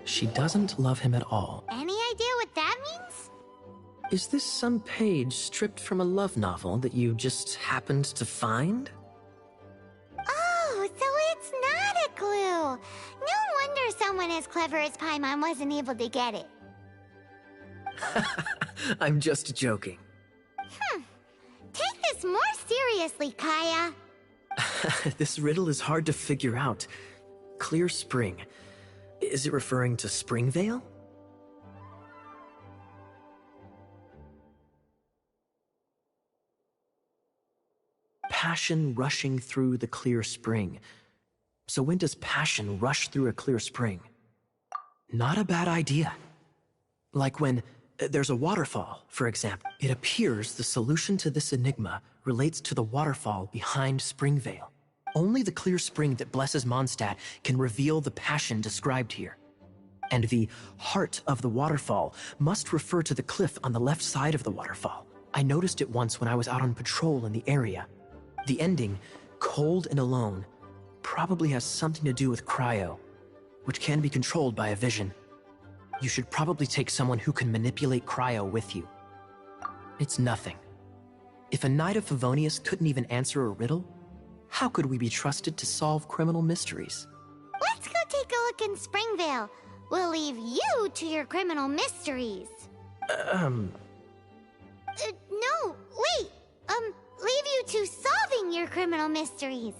She doesn't love him at all. Any idea what that means? Is this some page stripped from a love novel that you just happened to find? Oh, so it's not a clue. No wonder someone as clever as Paimon wasn't able to get it. I'm just joking. Take this more seriously, Kaya. This riddle is hard to figure out. Clear Spring. Is it referring to Springvale? Passion rushing through the clear spring. So when does passion rush through a clear spring? Not a bad idea. Like when there's a waterfall, for example. It appears the solution to this enigma relates to the waterfall behind Springvale. Only the clear spring that blesses Mondstadt can reveal the passion described here. And the heart of the waterfall must refer to the cliff on the left side of the waterfall. I noticed it once when I was out on patrol in the area. The ending, cold and alone, probably has something to do with cryo, which can be controlled by a vision. You should probably take someone who can manipulate cryo with you. It's nothing. If a Knight of Favonius couldn't even answer a riddle, how could we be trusted to solve criminal mysteries? Let's go take a look in Springvale. We'll leave you to your criminal mysteries. No, wait. Leave you to solving your criminal mysteries.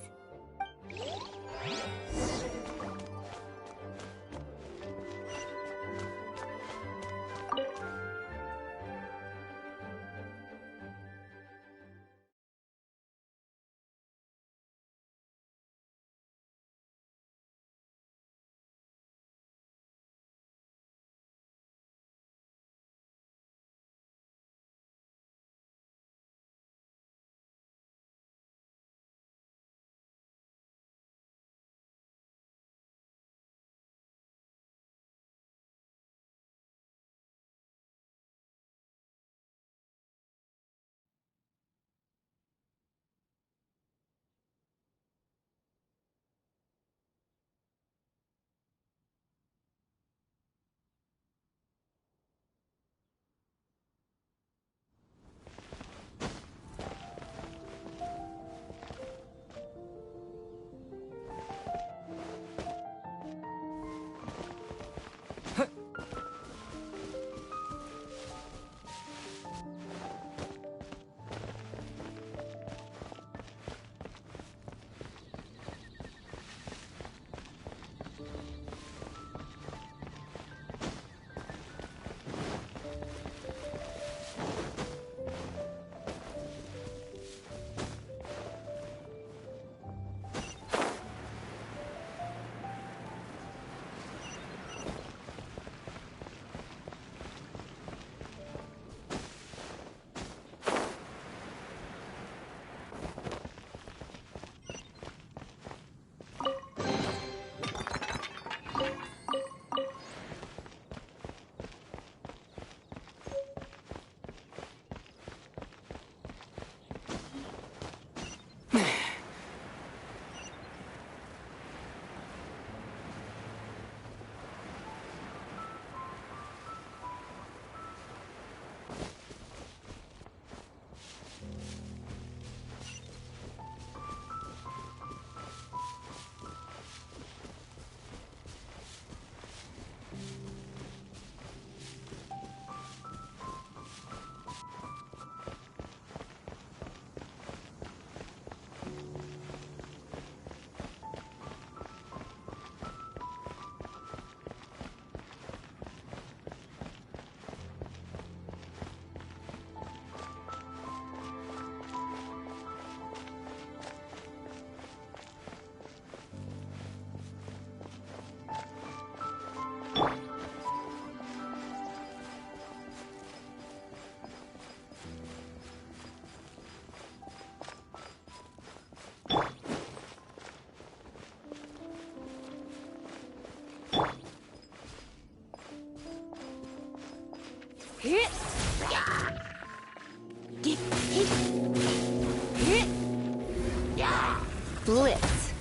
Blitz.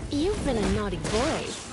You've been a naughty boy.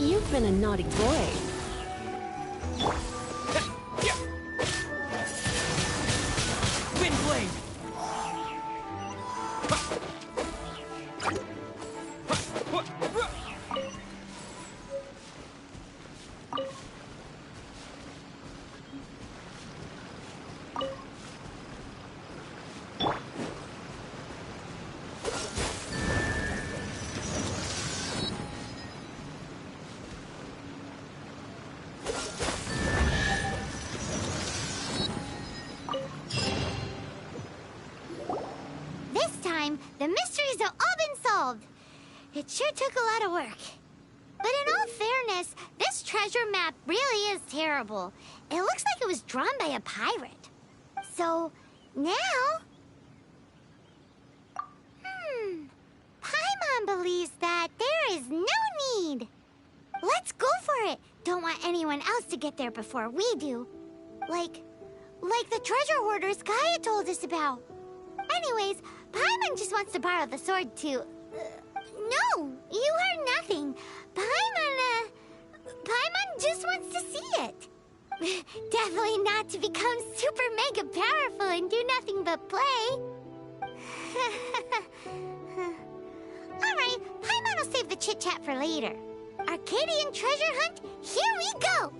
You've been a naughty boy. Wind blade! This time, the mysteries have all been solved. It sure took a lot of work. But in all fairness, this treasure map really is terrible. It looks like it was drawn by a pirate. So, now... Paimon believes that there is no need. Let's go for it. Don't want anyone else to get there before we do. Like the treasure hoarders Gaia told us about. Anyways, Paimon just wants to borrow the sword to... no, you heard nothing. Paimon just wants to see it. Definitely not to become super mega powerful and do nothing but play. Alright, Paimon will save the chit-chat for later. Arcadian treasure hunt, here we go!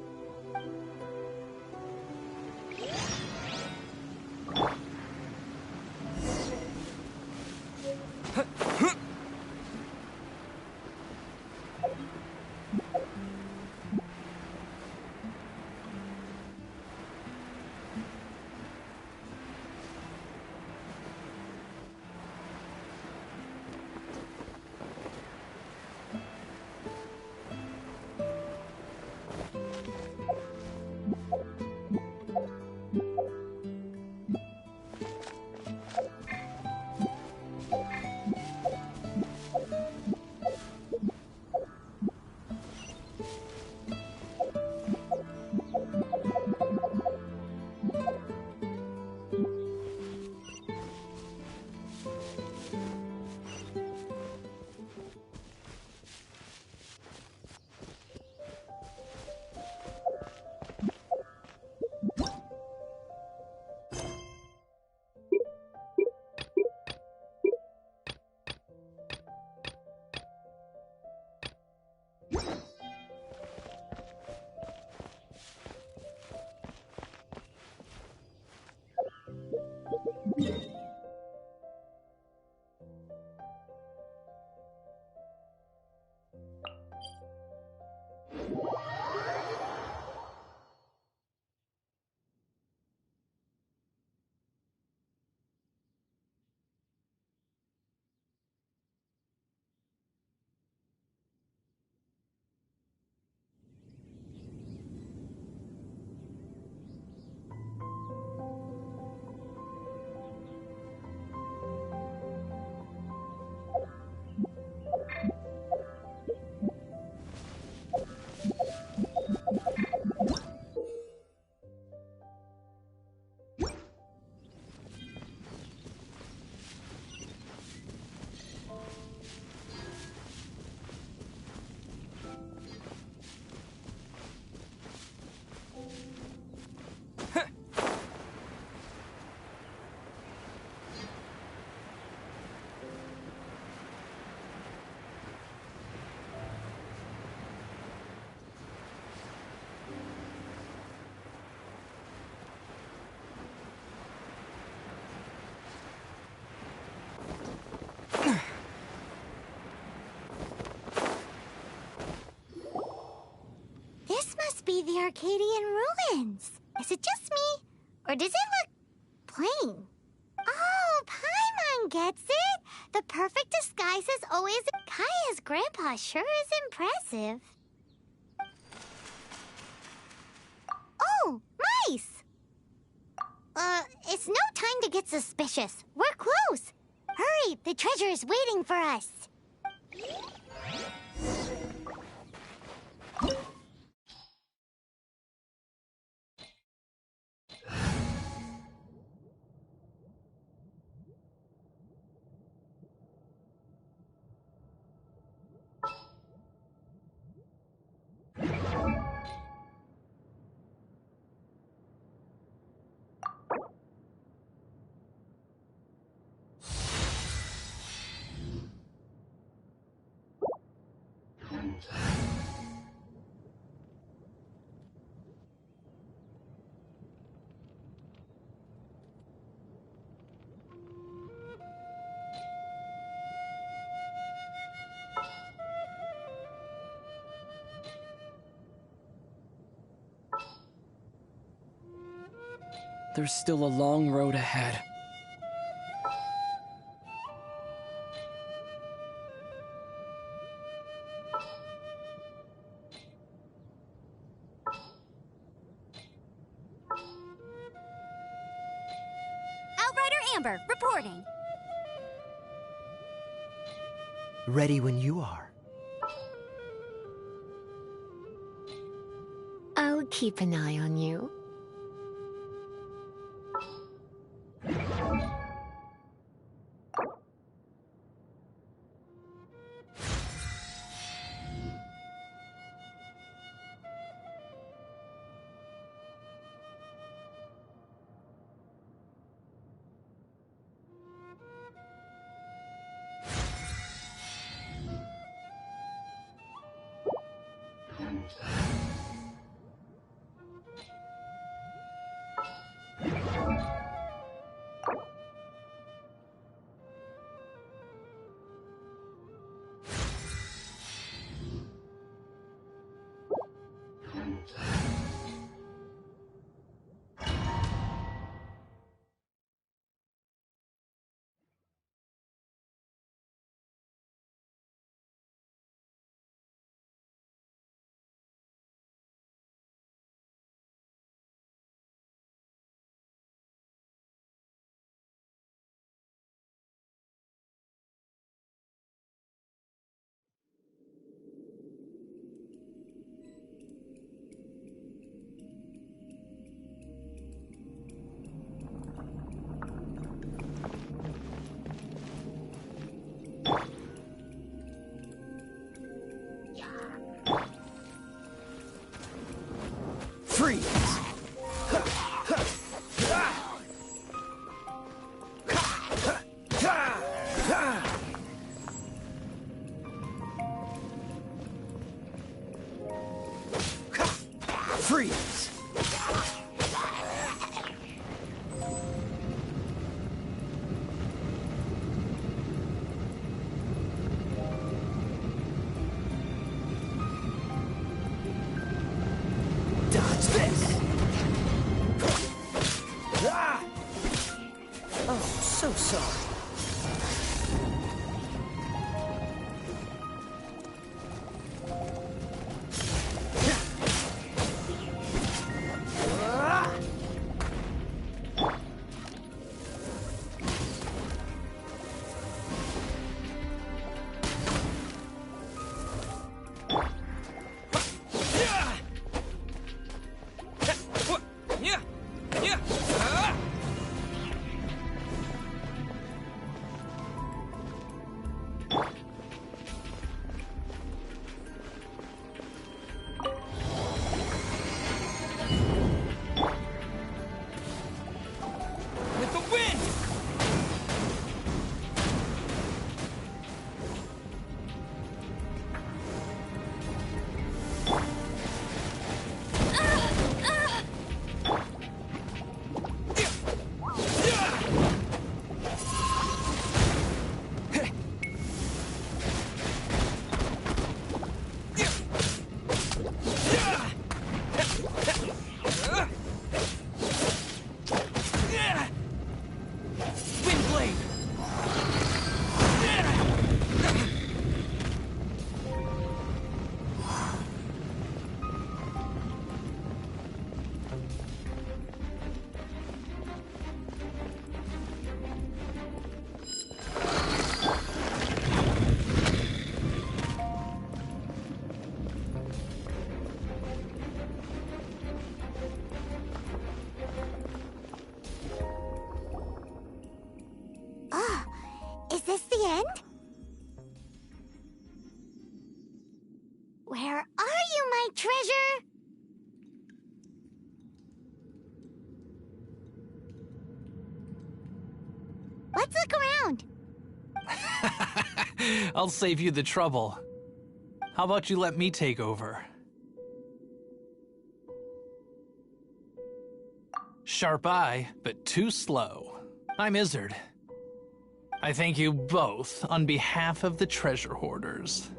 Be the Arcadian ruins. Is it just me? Or does it look plain? Oh, Paimon gets it. The perfect disguise is always... Kaya's grandpa sure is impressive. Oh, mice! It's no time to get suspicious. We're close. Hurry, the treasure is waiting for us. There's still a long road ahead. Outrider Amber, reporting. Ready when you are. I'll keep an eye on you. Freeze! Freeze! Dodge this! Ah! Oh, so sorry. With the wind! Windblade! Is this the end? Where are you, my treasure? Let's look around. I'll save you the trouble. How about you let me take over? Sharp eye, but too slow. I'm Izzard. I thank you both on behalf of the treasure hoarders.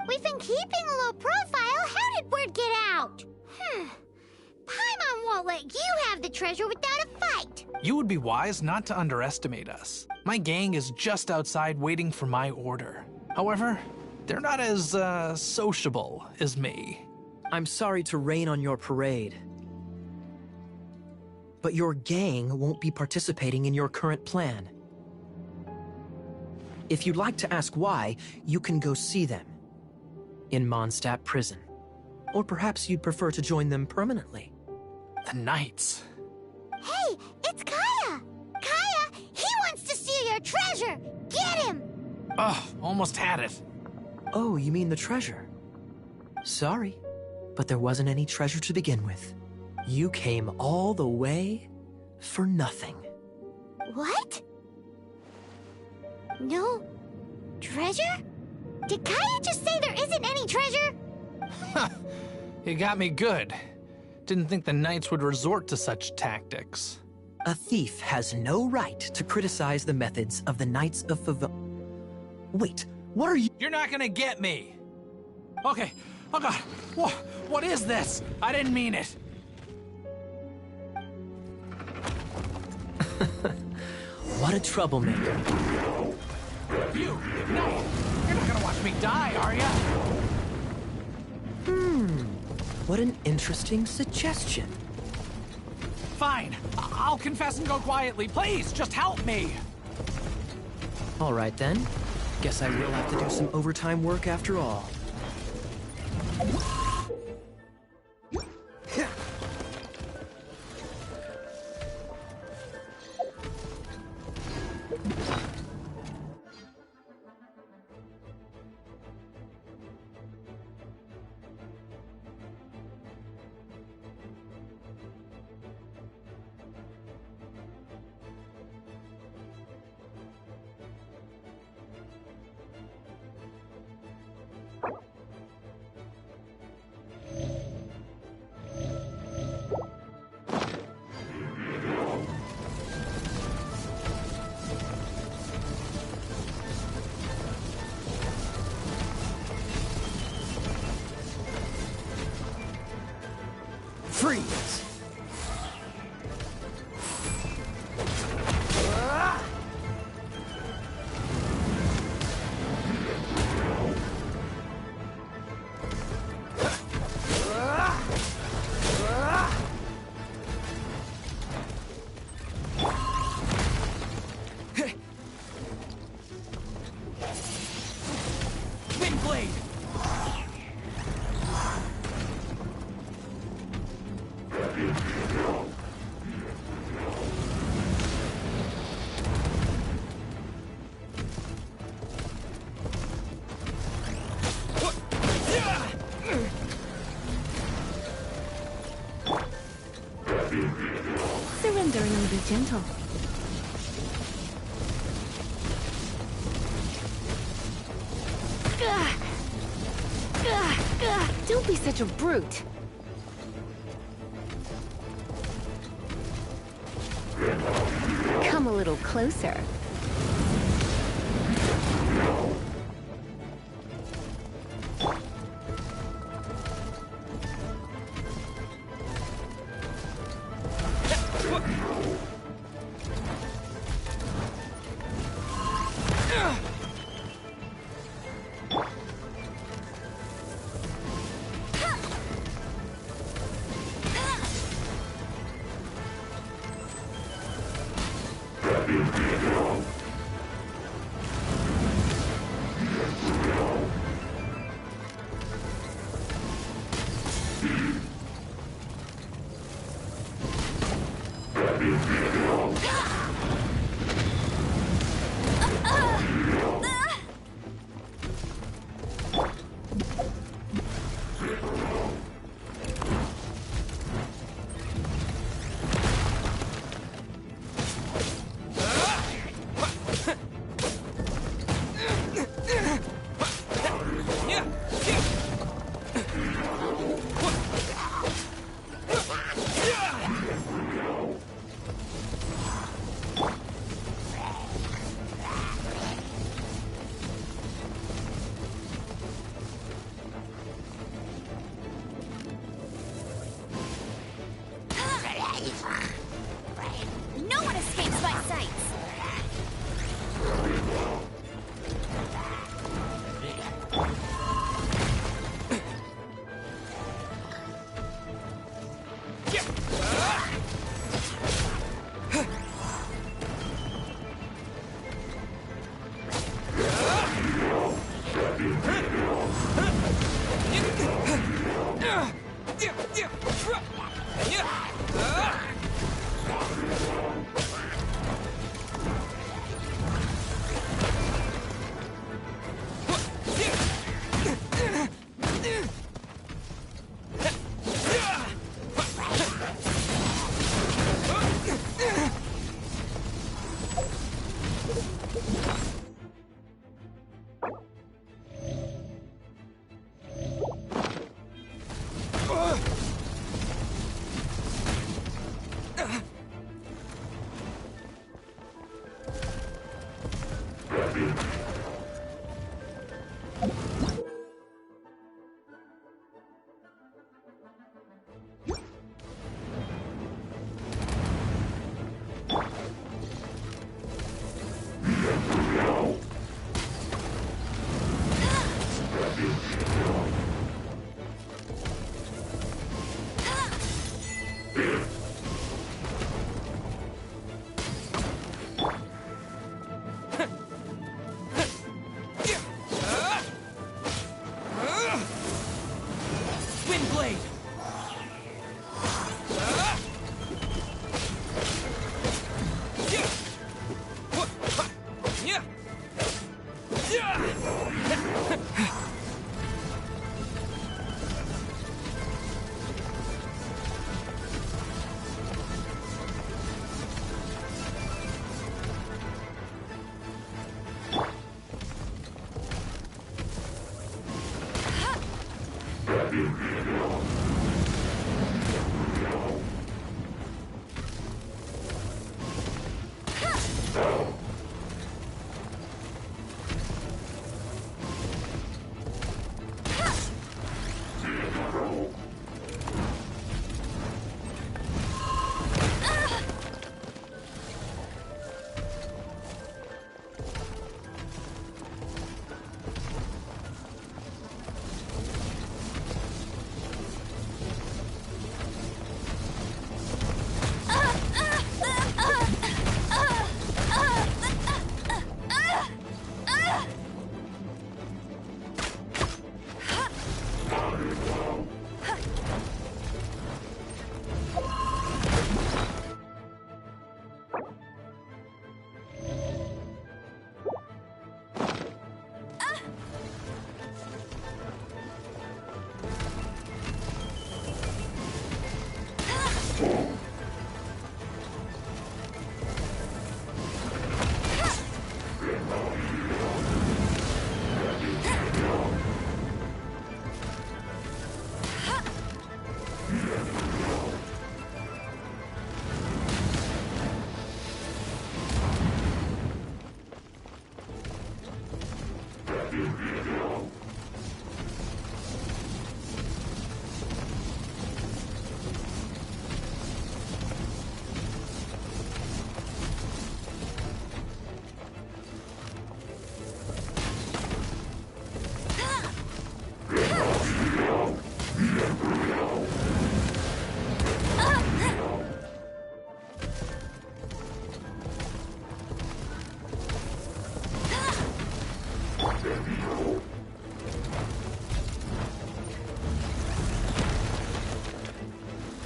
We've been keeping a low profile. How did word get out? Paimon won't let you have the treasure without a fight. You would be wise not to underestimate us. My gang is just outside waiting for my order. However, they're not as, sociable as me. I'm sorry to rain on your parade, but your gang won't be participating in your current plan. If you'd like to ask why, you can go see them in Mondstadt prison. Or perhaps you'd prefer to join them permanently. The Knights. Hey, it's Kaya! Kaya, he wants to steal your treasure! Get him! Ugh, almost had it. Oh, you mean the treasure? Sorry, but there wasn't any treasure to begin with. You came all the way for nothing. What? No treasure? Did Kaya just say there isn't any treasure? You got me good. Didn't think the Knights would resort to such tactics. A thief has no right to criticize the methods of the Knights of Favon. Wait, what are you— You're not gonna get me! Okay, oh god, what is this? I didn't mean it. What a troublemaker. You, no! You're not gonna watch me die, are ya? What an interesting suggestion. Fine, I'll confess and go quietly. Please, just help me! All right then. Guess I will have to do some overtime work after all. Freeze! Wind blade! Surrender and be gentle. Don't be such a brute. Come a little closer. Wind blade.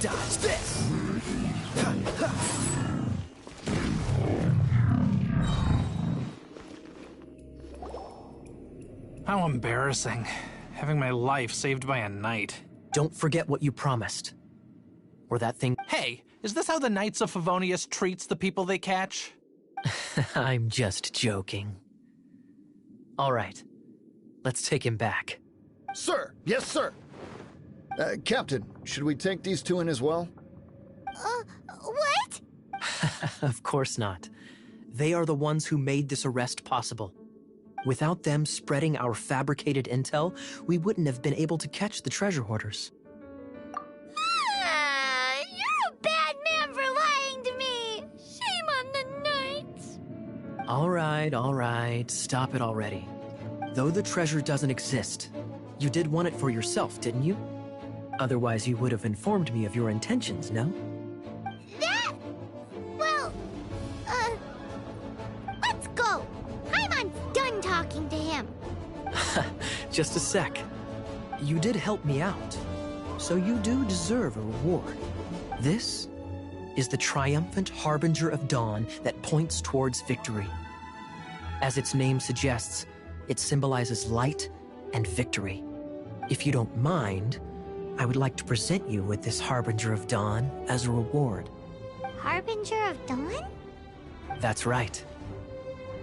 Dodge this! How embarrassing. Having my life saved by a knight. Don't forget what you promised. Or that thing... Hey, is this how the Knights of Favonius treats the people they catch? I'm just joking. All right. Let's take him back. Sir! Yes, sir! Captain, should we take these two in as well? What? Of course not. They are the ones who made this arrest possible. Without them spreading our fabricated intel, we wouldn't have been able to catch the treasure hoarders. You're a bad man for lying to me. Shame on the Knights. All right. Stop it already. Though the treasure doesn't exist, you did want it for yourself, didn't you? Otherwise, you would have informed me of your intentions, no? Well, let's go. Paimon's done talking to him. Just a sec. You did help me out, so you do deserve a reward. This is the triumphant harbinger of dawn that points towards victory. As its name suggests, it symbolizes light and victory. If you don't mind, I would like to present you with this harbinger of dawn as a reward. Harbinger of Dawn? That's right.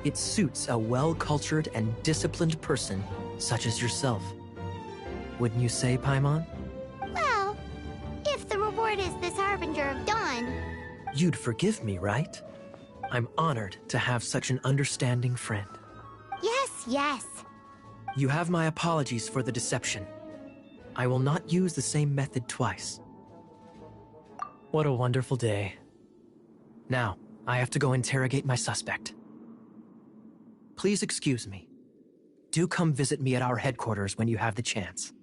It suits a well-cultured and disciplined person such as yourself. Wouldn't you say, Paimon? Well, if the reward is this Harbinger of Dawn... You'd forgive me, right? I'm honored to have such an understanding friend. Yes. You have my apologies for the deception. I will not use the same method twice. What a wonderful day. Now, I have to go interrogate my suspect. Please excuse me. do come visit me at our headquarters when you have the chance.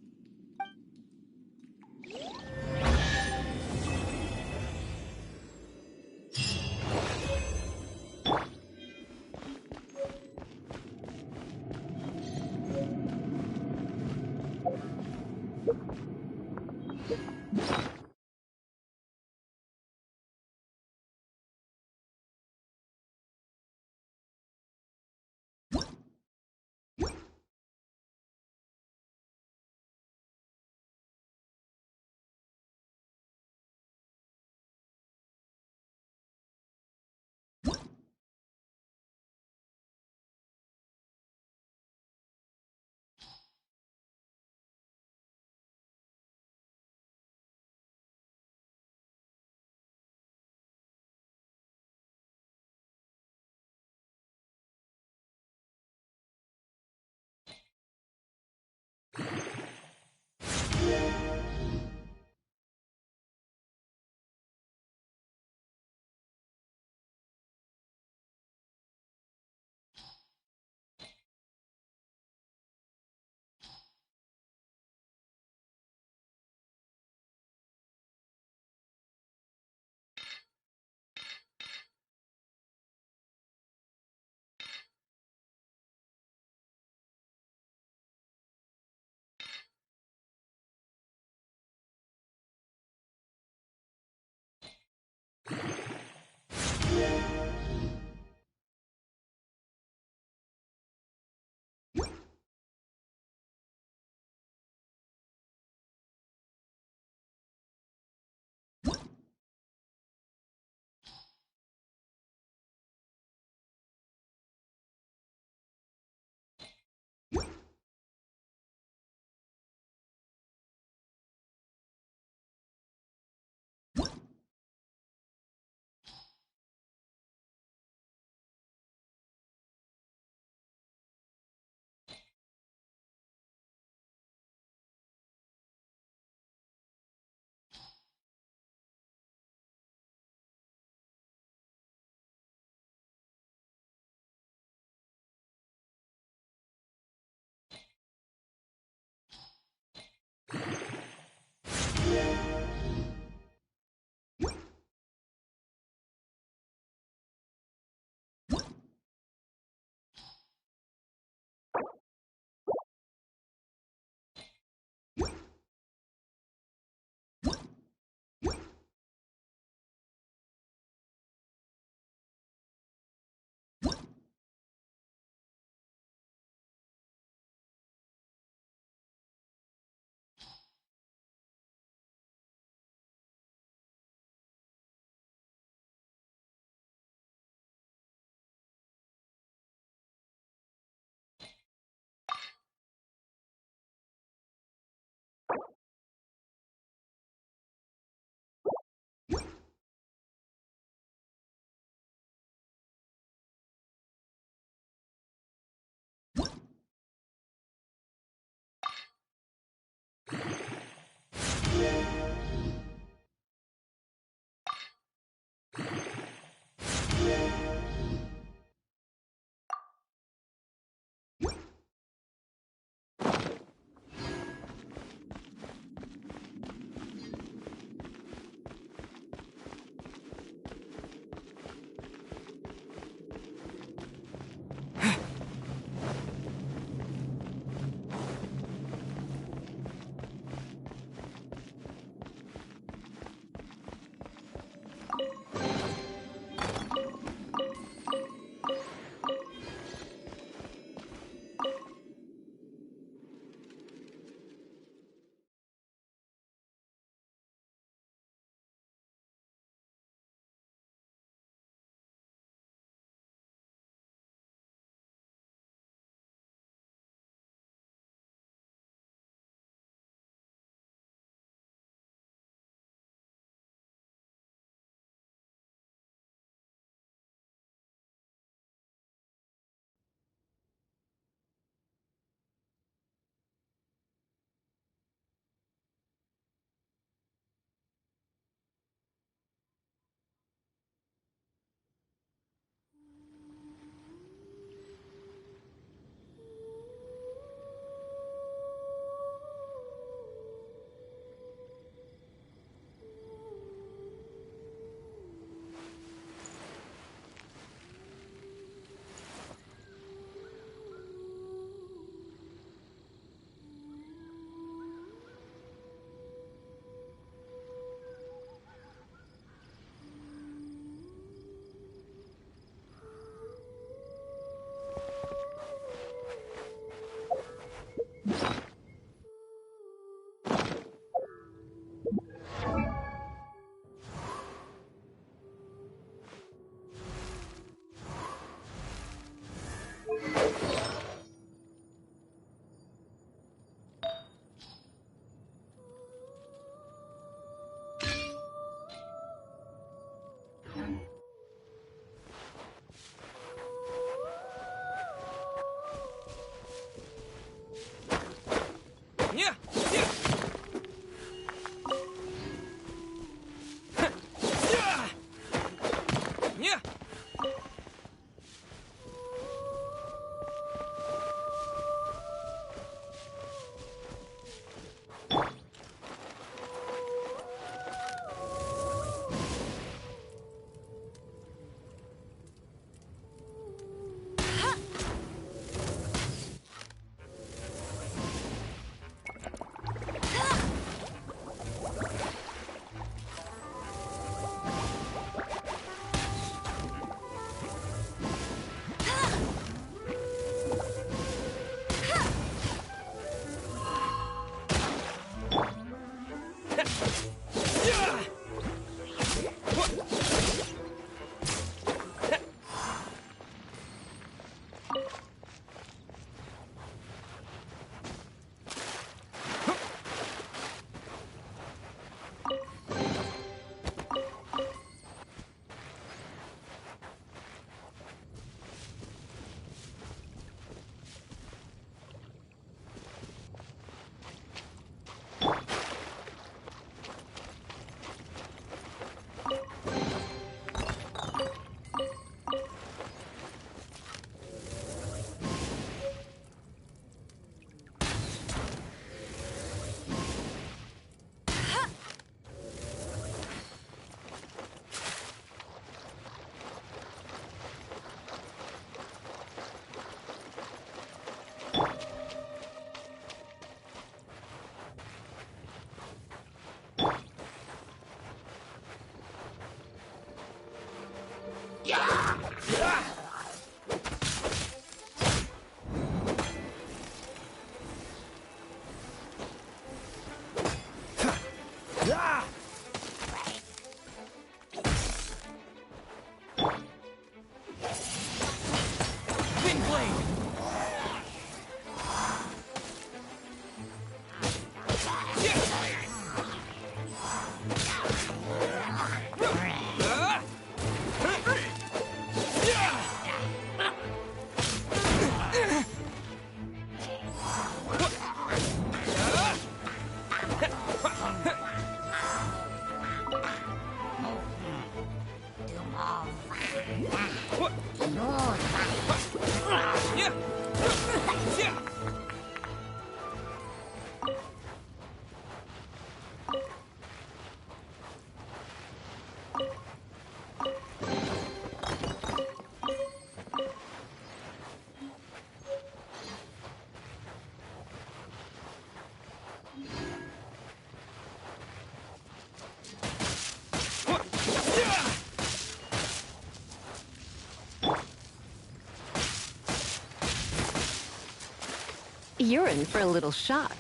You're in for a little shock.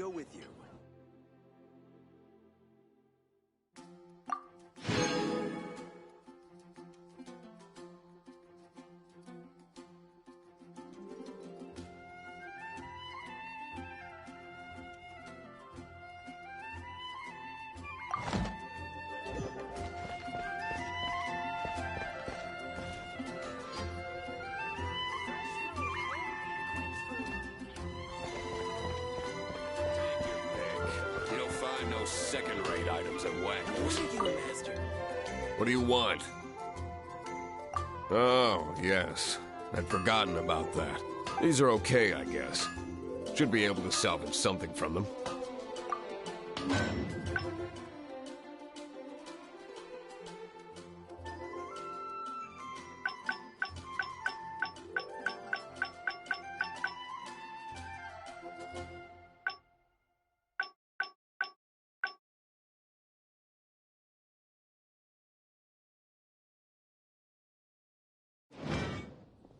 go with you. You'll find no second-rate items at Wagner's. Thank you, Master. What do you want? Oh, yes. I'd forgotten about that. These are okay, I guess. Should be able to salvage something from them.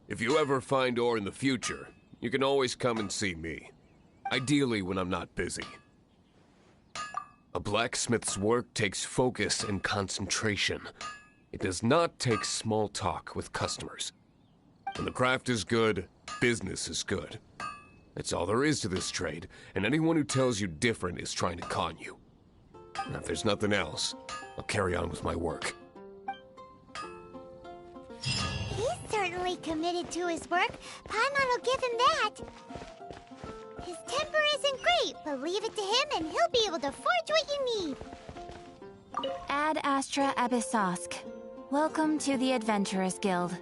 If you ever find ore in the future, you can always come and see me. Ideally when I'm not busy. A blacksmith's work takes focus and concentration. It does not take small talk with customers. When the craft is good, business is good. That's all there is to this trade, and anyone who tells you different is trying to con you. Now, if there's nothing else, I'll carry on with my work. He's certainly committed to his work. Paimon will give him that. His temper isn't great, but leave it to him and he'll be able to forge what you need. Ad Astra Abyssosk. Welcome to the Adventurers Guild.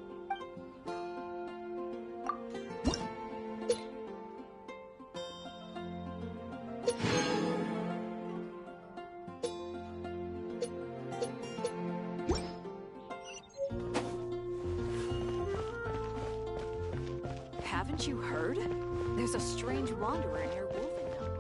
Haven't you heard? There's a strange wanderer near Wolfenham.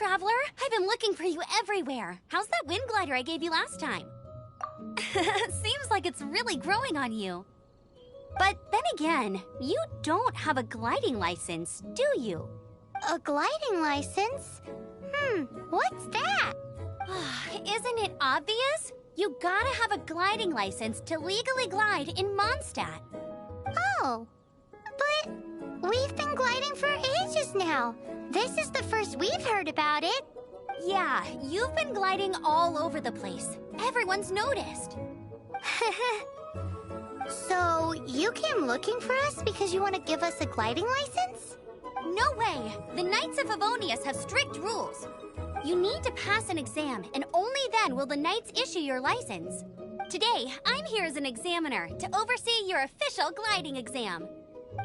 traveler. I've been looking for you everywhere. How's that wind glider I gave you last time? Seems like it's really growing on you. But then again, you don't have a gliding license, do you? A gliding license? What's that? Isn't it obvious? You gotta have a gliding license to legally glide in Mondstadt. Oh, but we've been gliding for ages now. This is the first we've heard about it. Yeah, you've been gliding all over the place. Everyone's noticed. So, you came looking for us because you want to give us a gliding license? No way! The Knights of Favonius have strict rules. You need to pass an exam, and only then will the Knights issue your license. Today, I'm here as an examiner to oversee your official gliding exam.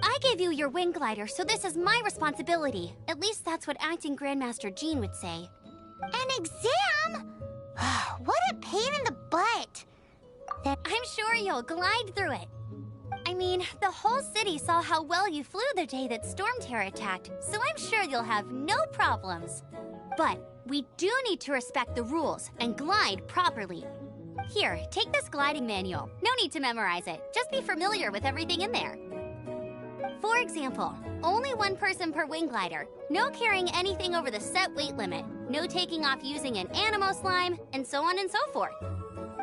I gave you your wing glider, so this is my responsibility. At least that's what Acting Grandmaster Jean would say. An exam? What a pain in the butt. I'm sure you'll glide through it. I mean, the whole city saw how well you flew the day that Storm Terror attacked, so I'm sure you'll have no problems. But we do need to respect the rules and glide properly. Here, take this gliding manual. No need to memorize it. Just be familiar with everything in there. For example, only one person per wing glider, no carrying anything over the set weight limit, no taking off using an animo slime, and so on and so forth.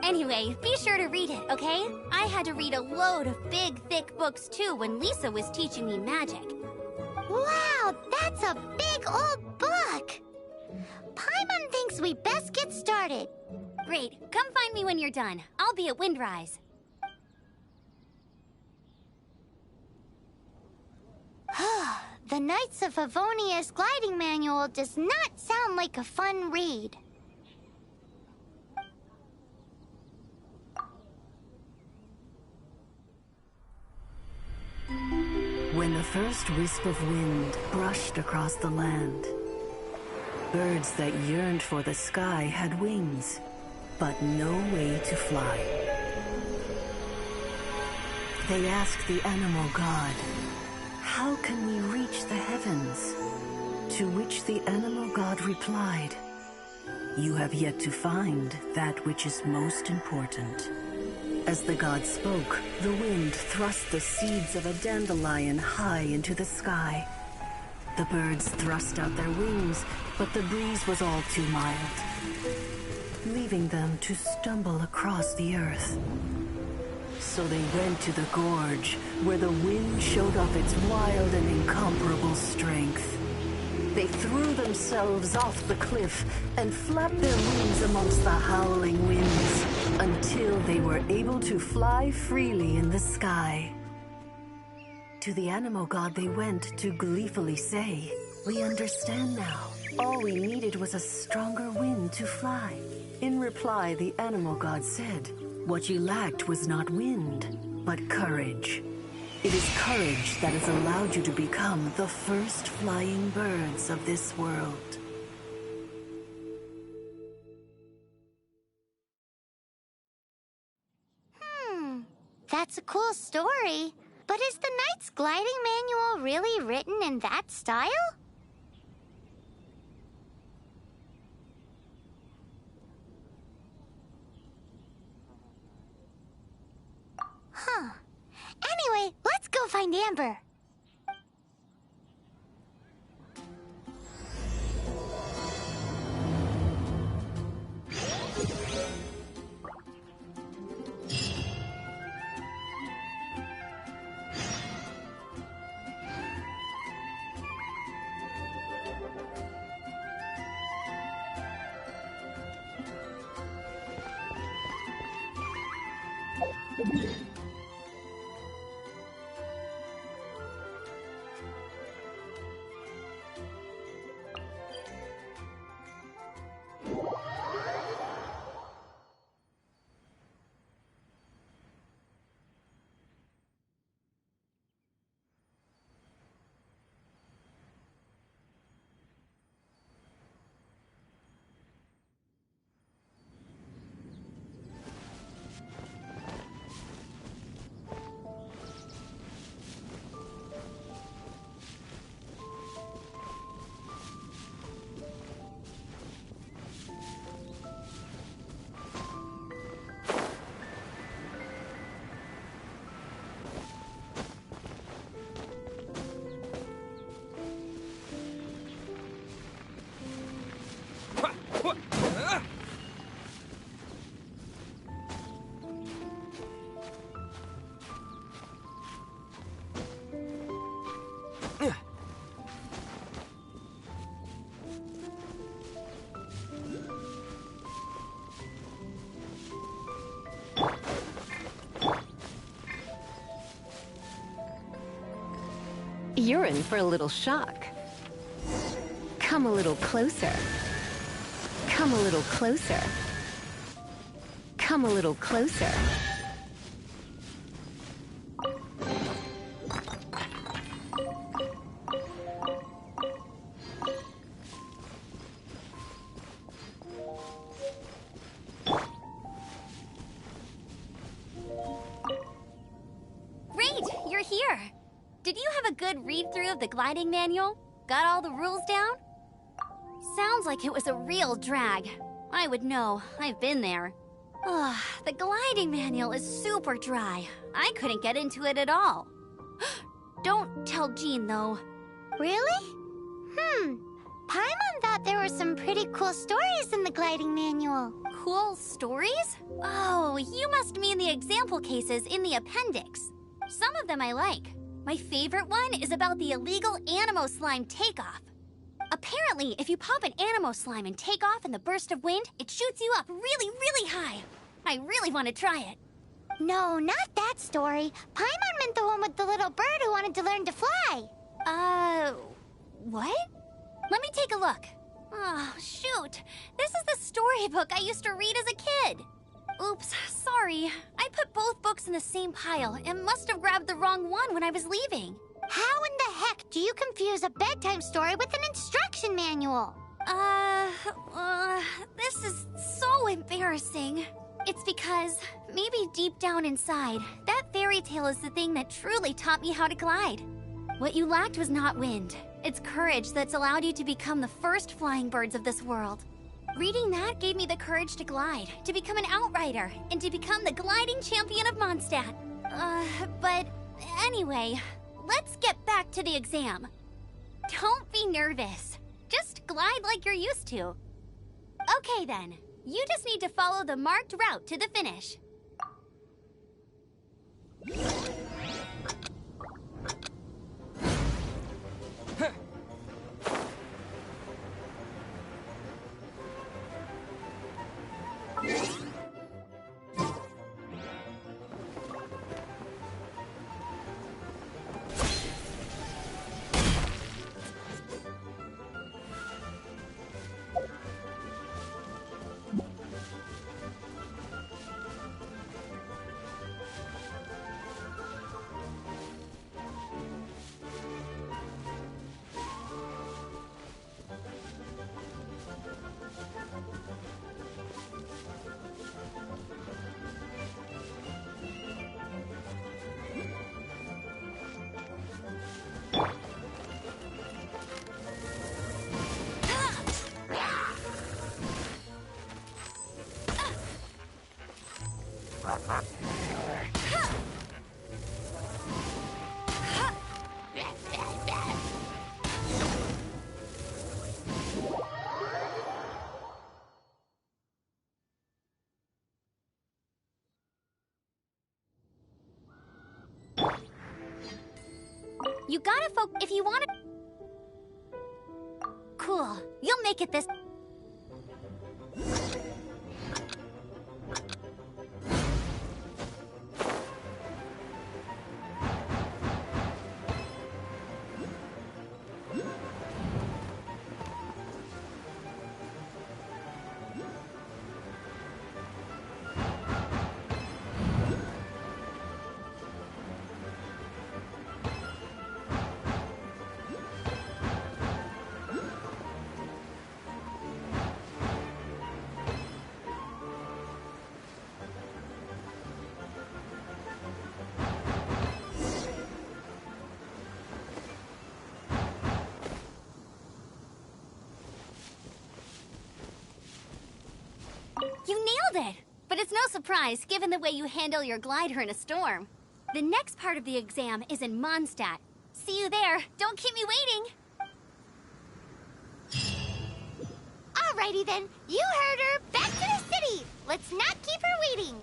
Anyway, be sure to read it, okay? I had to read a load of big, thick books too when Lisa was teaching me magic. Wow, that's a big old book! Paimon thinks we best get started. Great, come find me when you're done. I'll be at Windrise. The Knights of Favonius gliding manual does not sound like a fun read. When the first wisp of wind brushed across the land, birds that yearned for the sky had wings, but no way to fly. They asked the animal god, "How can we reach the heavens?" To which the animal god replied, "You have yet to find that which is most important." As the god spoke, the wind thrust the seeds of a dandelion high into the sky. The birds thrust out their wings, but the breeze was all too mild, leaving them to stumble across the earth. So they went to the gorge, where the wind showed off its wild and incomparable strength. They threw themselves off the cliff and flapped their wings amongst the howling winds until they were able to fly freely in the sky. To the animal god they went to gleefully say, "We understand now. All we needed was a stronger wind to fly." In reply, the animal god said, "What you lacked was not wind, but courage. It is courage that has allowed you to become the first flying birds of this world." That's a cool story. But is the Knight's gliding manual really written in that style? Anyway, let's go find Amber. You're in for a little shock. Come a little closer. Come a little closer. Come a little closer. Great, you're here. Did you have a good read-through of the gliding manual? Got all the rules down? Sounds like it was a real drag. I would know. I've been there. Ugh, the gliding manual is super dry. I couldn't get into it at all. Don't tell Jean, though. Really? Paimon thought there were some pretty cool stories in the gliding manual. Cool stories? Oh, you must mean the example cases in the appendix. Some of them I like. My favorite one is about the illegal Animo Slime takeoff. Apparently, if you pop an Animo Slime and take off in the burst of wind, it shoots you up really, really high. I really want to try it. No, not that story. Paimon meant the one with the little bird who wanted to learn to fly. What? Let me take a look. Oh, shoot. This is the storybook I used to read as a kid. Oops, sorry. I put both books in the same pile and must have grabbed the wrong one when I was leaving. How in the heck do you confuse a bedtime story with an instruction manual? This is so embarrassing. It's because, maybe deep down inside, that fairy tale is the thing that truly taught me how to glide. What you lacked was not wind. It's courage that's allowed you to become the first flying birds of this world. Reading that gave me the courage to glide, to become an outrider, and to become the gliding champion of Mondstadt. But anyway, let's get back to the exam. Don't be nervous. Just glide like you're used to. Okay then, you just need to follow the marked route to the finish. You gotta if you want to. Cool. You'll make it this. You nailed it! But it's no surprise, given the way you handle your glider in a storm. The next part of the exam is in Mondstadt. See you there. Don't keep me waiting! Alrighty then, you heard her. Back to the city. Let's not keep her waiting.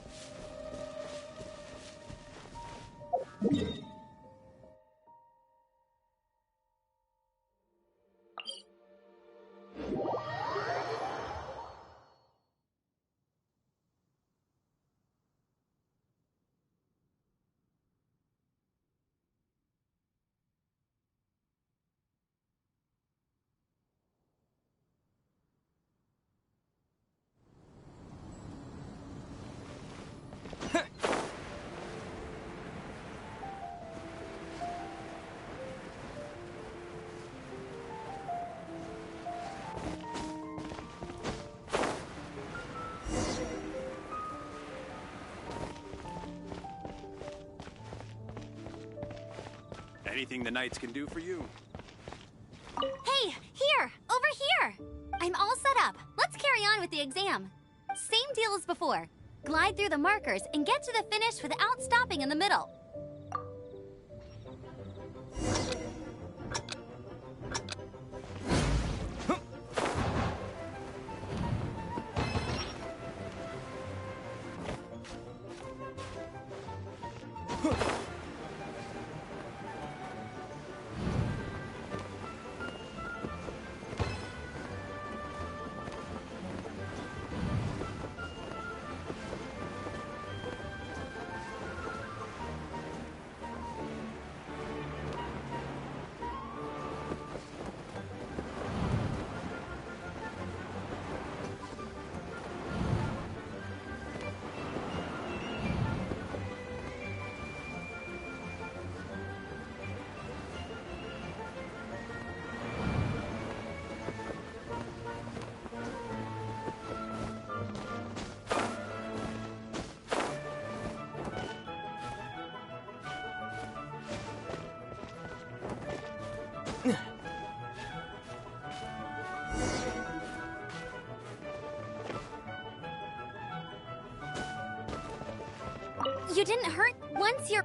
Anything the Knights can do for you. Hey, here! Over here! I'm all set up. Let's carry on with the exam. Same deal as before. Glide through the markers and get to the finish without stopping in the middle. You didn't hurt once you're...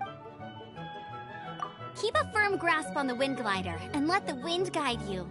Keep a firm grasp on the wind glider and let the wind guide you.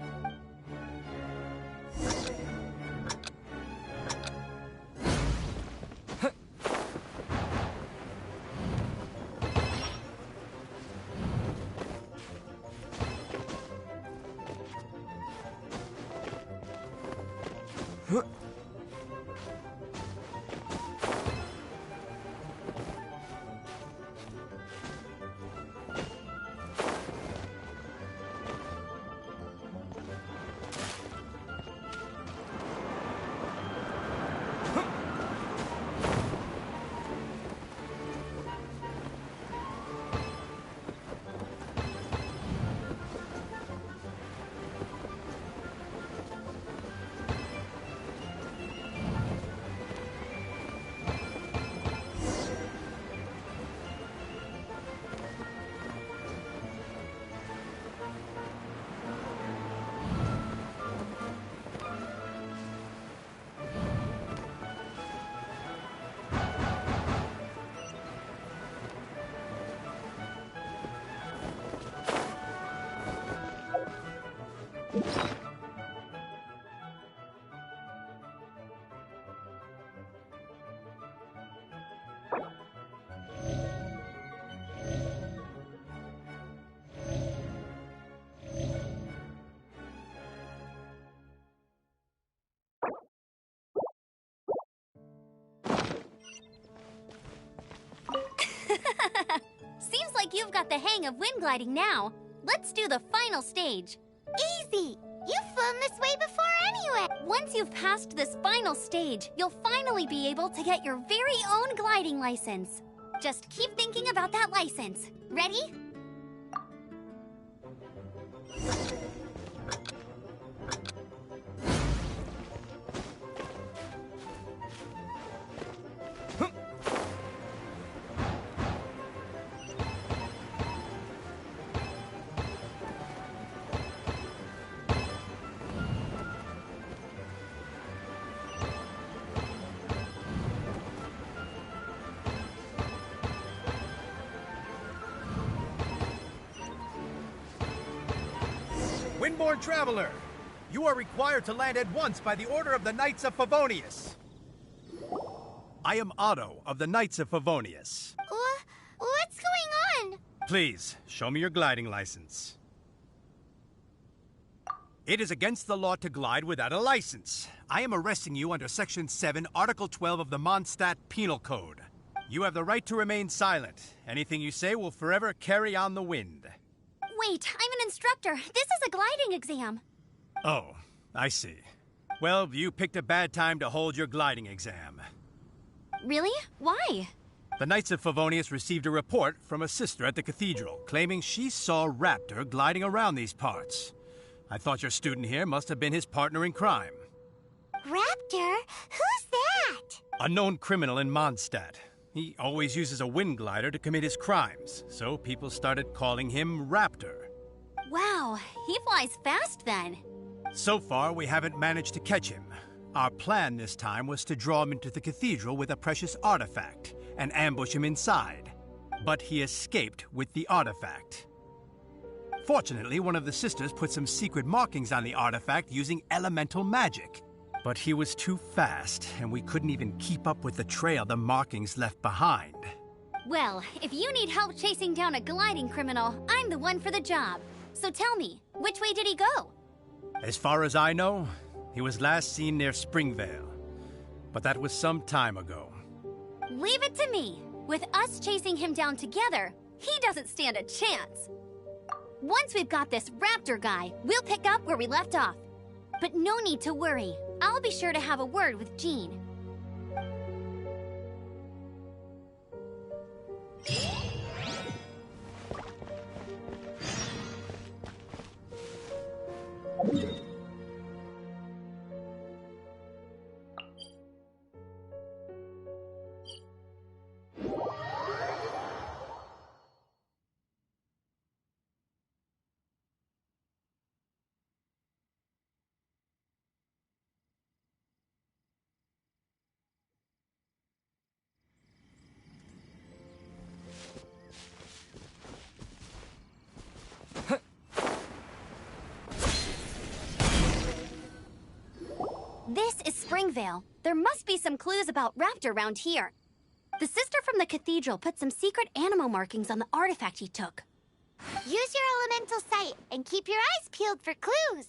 Seems like you've got the hang of wind gliding now. Let's do the final stage. Easy! You've flown this way before anyway! Once you've passed this final stage, you'll finally be able to get your very own gliding license. Just keep thinking about that license. Ready? Windborne Traveler, you are required to land at once by the order of the Knights of Favonius. I am Otto of the Knights of Favonius. What's going on? Please, show me your gliding license. It is against the law to glide without a license. I am arresting you under Section 7, Article 12 of the Mondstadt Penal Code. You have the right to remain silent. Anything you say will forever carry on the wind. Wait, I'm an instructor. This is a gliding exam. Oh, I see. Well, you picked a bad time to hold your gliding exam. Really? Why? The Knights of Favonius received a report from a sister at the cathedral claiming she saw Raptor gliding around these parts. I thought your student here must have been his partner in crime. Raptor? Who's that? A known criminal in Mondstadt. He always uses a wind glider to commit his crimes, so people started calling him Raptor. Wow, he flies fast then. So far, we haven't managed to catch him. Our plan this time was to draw him into the cathedral with a precious artifact and ambush him inside. But he escaped with the artifact. Fortunately, one of the sisters put some secret markings on the artifact using elemental magic. But he was too fast, and we couldn't even keep up with the trail the markings left behind. Well, if you need help chasing down a gliding criminal, I'm the one for the job. So tell me, which way did he go? As far as I know, he was last seen near Springvale. But that was some time ago. Leave it to me. With us chasing him down together, he doesn't stand a chance. Once we've got this Raptor guy, we'll pick up where we left off. But no need to worry. I'll be sure to have a word with Jean. This is Springvale. There must be some clues about Raptor around here. The sister from the cathedral put some secret animal markings on the artifact he took. Use your elemental sight and keep your eyes peeled for clues.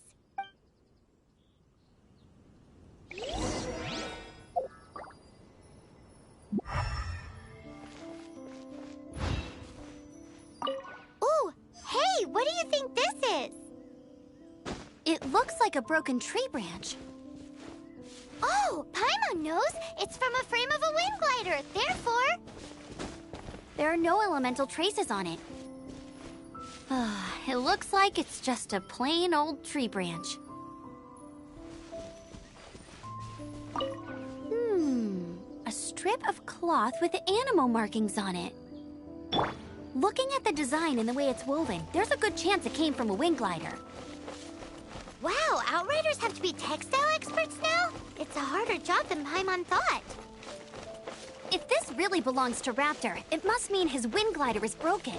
Ooh, hey, what do you think this is? It looks like a broken tree branch. Oh, Paimon knows. It's from a frame of a wind glider. Therefore, there are no elemental traces on it. It looks like it's just a plain old tree branch. A strip of cloth with animal markings on it. Looking at the design and the way it's woven, there's a good chance it came from a wind glider. Wow, Outriders have to be textile experts now? It's a harder job than Paimon thought. If this really belongs to Raptor, it must mean his wind glider is broken.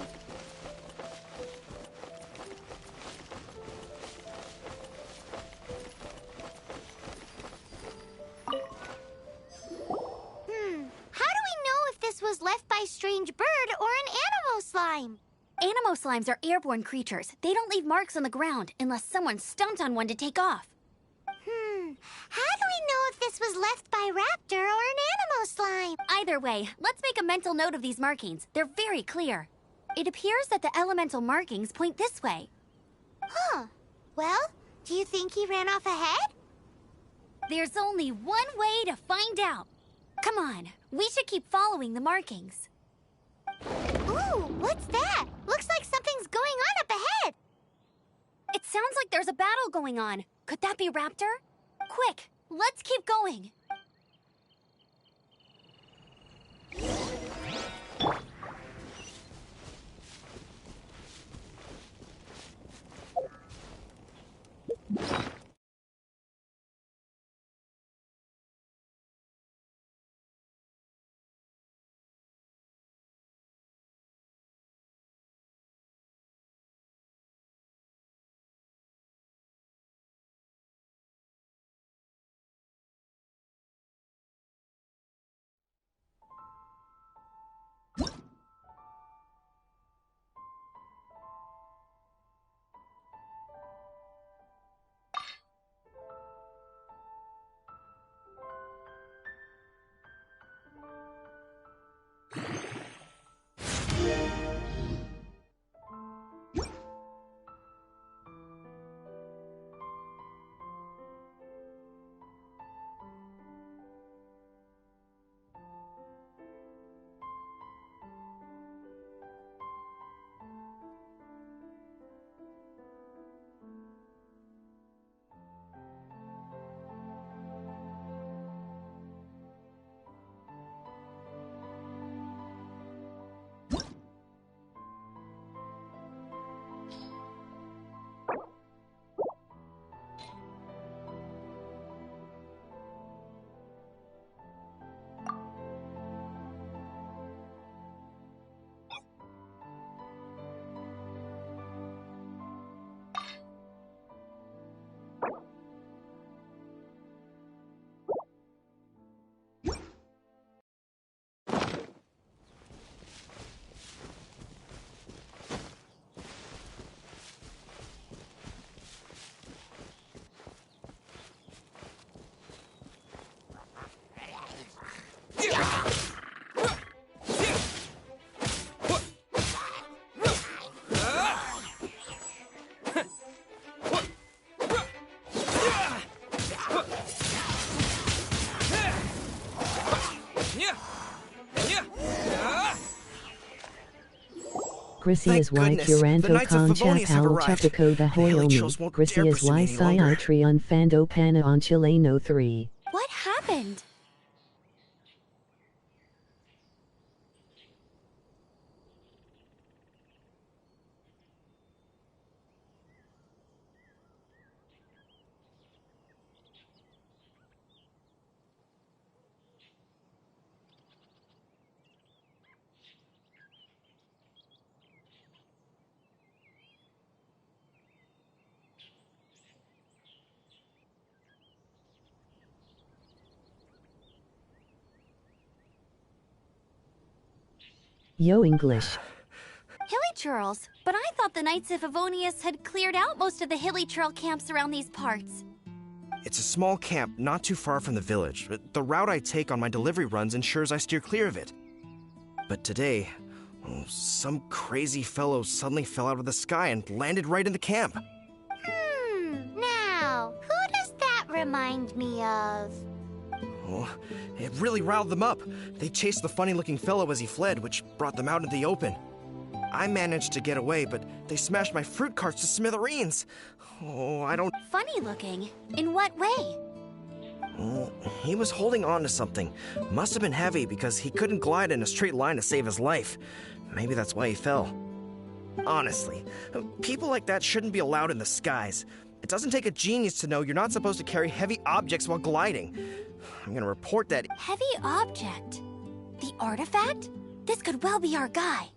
How do we know if this was left by Strange Bird or an animal slime? Animo slimes are airborne creatures. They don't leave marks on the ground unless someone stomped on one to take off. How do we know if this was left by Raptor or an animal slime? Either way, let's make a mental note of these markings. They're very clear. It appears that the elemental markings point this way. Huh. Well, do you think he ran off ahead? There's only one way to find out. Come on, we should keep following the markings. Ooh, what's that? Looks like something's going on up ahead. It sounds like there's a battle going on. Could that be Raptor? Quick, let's keep going. Gracias y curanto concha pal chupico the hoyomi. Gracias y si triun fando pana on chileno 3. What happened? Yo English. Hilly churls, but I thought the Knights of Favonius had cleared out most of the hilly churl camps around these parts. It's a small camp not too far from the village. The route I take on my delivery runs ensures I steer clear of it. But today, some crazy fellow suddenly fell out of the sky and landed right in the camp. Now, who does that remind me of? Oh, it really riled them up. They chased the funny-looking fellow as he fled, which brought them out into the open. I managed to get away, but they smashed my fruit carts to smithereens. Oh, I don't... Funny looking? In what way? He was holding on to something. Must have been heavy because he couldn't glide in a straight line to save his life. Maybe that's why he fell. Honestly, people like that shouldn't be allowed in the skies. It doesn't take a genius to know you're not supposed to carry heavy objects while gliding. I'm gonna report that... Heavy object? The artifact? This could well be our guy.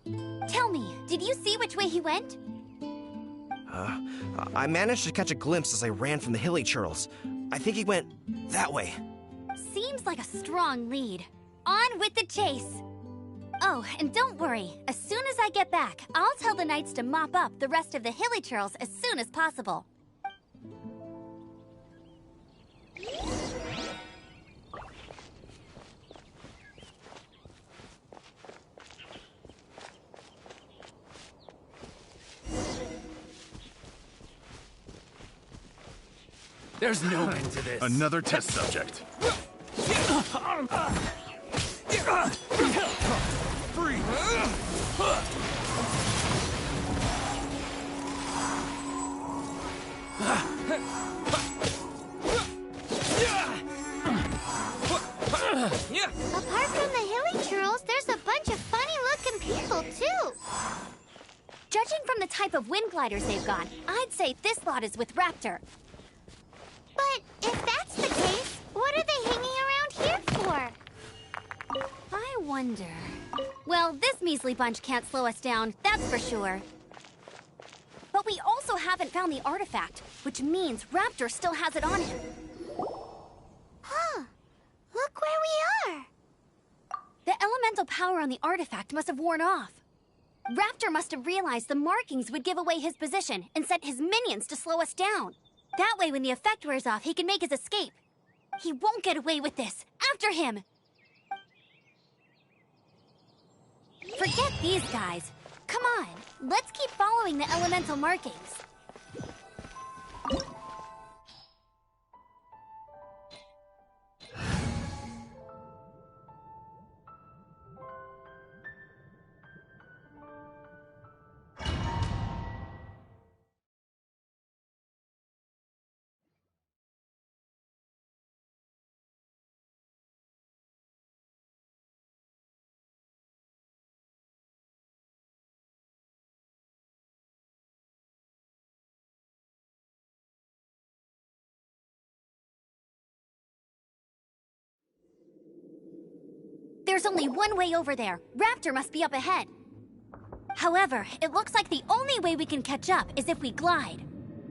Tell me, did you see which way he went? I managed to catch a glimpse as I ran from the hilly churls. I think he went that way. Seems like a strong lead. On with the chase. Oh, and don't worry. As soon as I get back, I'll tell the knights to mop up the rest of the hilly churls as soon as possible. There's no end to this. Another test subject. Free. Apart from the hilly churls, there's a bunch of funny-looking people, too. Judging from the type of wind gliders they've got, I'd say this lot is with Raptor. But if that's the case, what are they hanging around here for? I wonder... Well, this measly bunch can't slow us down, that's for sure. But we also haven't found the artifact, which means Raptor still has it on him. Huh. Look where we are. The elemental power on the artifact must have worn off. Raptor must have realized the markings would give away his position and sent his minions to slow us down. That way, when the effect wears off, he can make his escape. He won't get away with this. After him! Forget these guys. Come on, let's keep following the elemental markings. There's only one way over there. Raptor must be up ahead. However, it looks like the only way we can catch up is if we glide.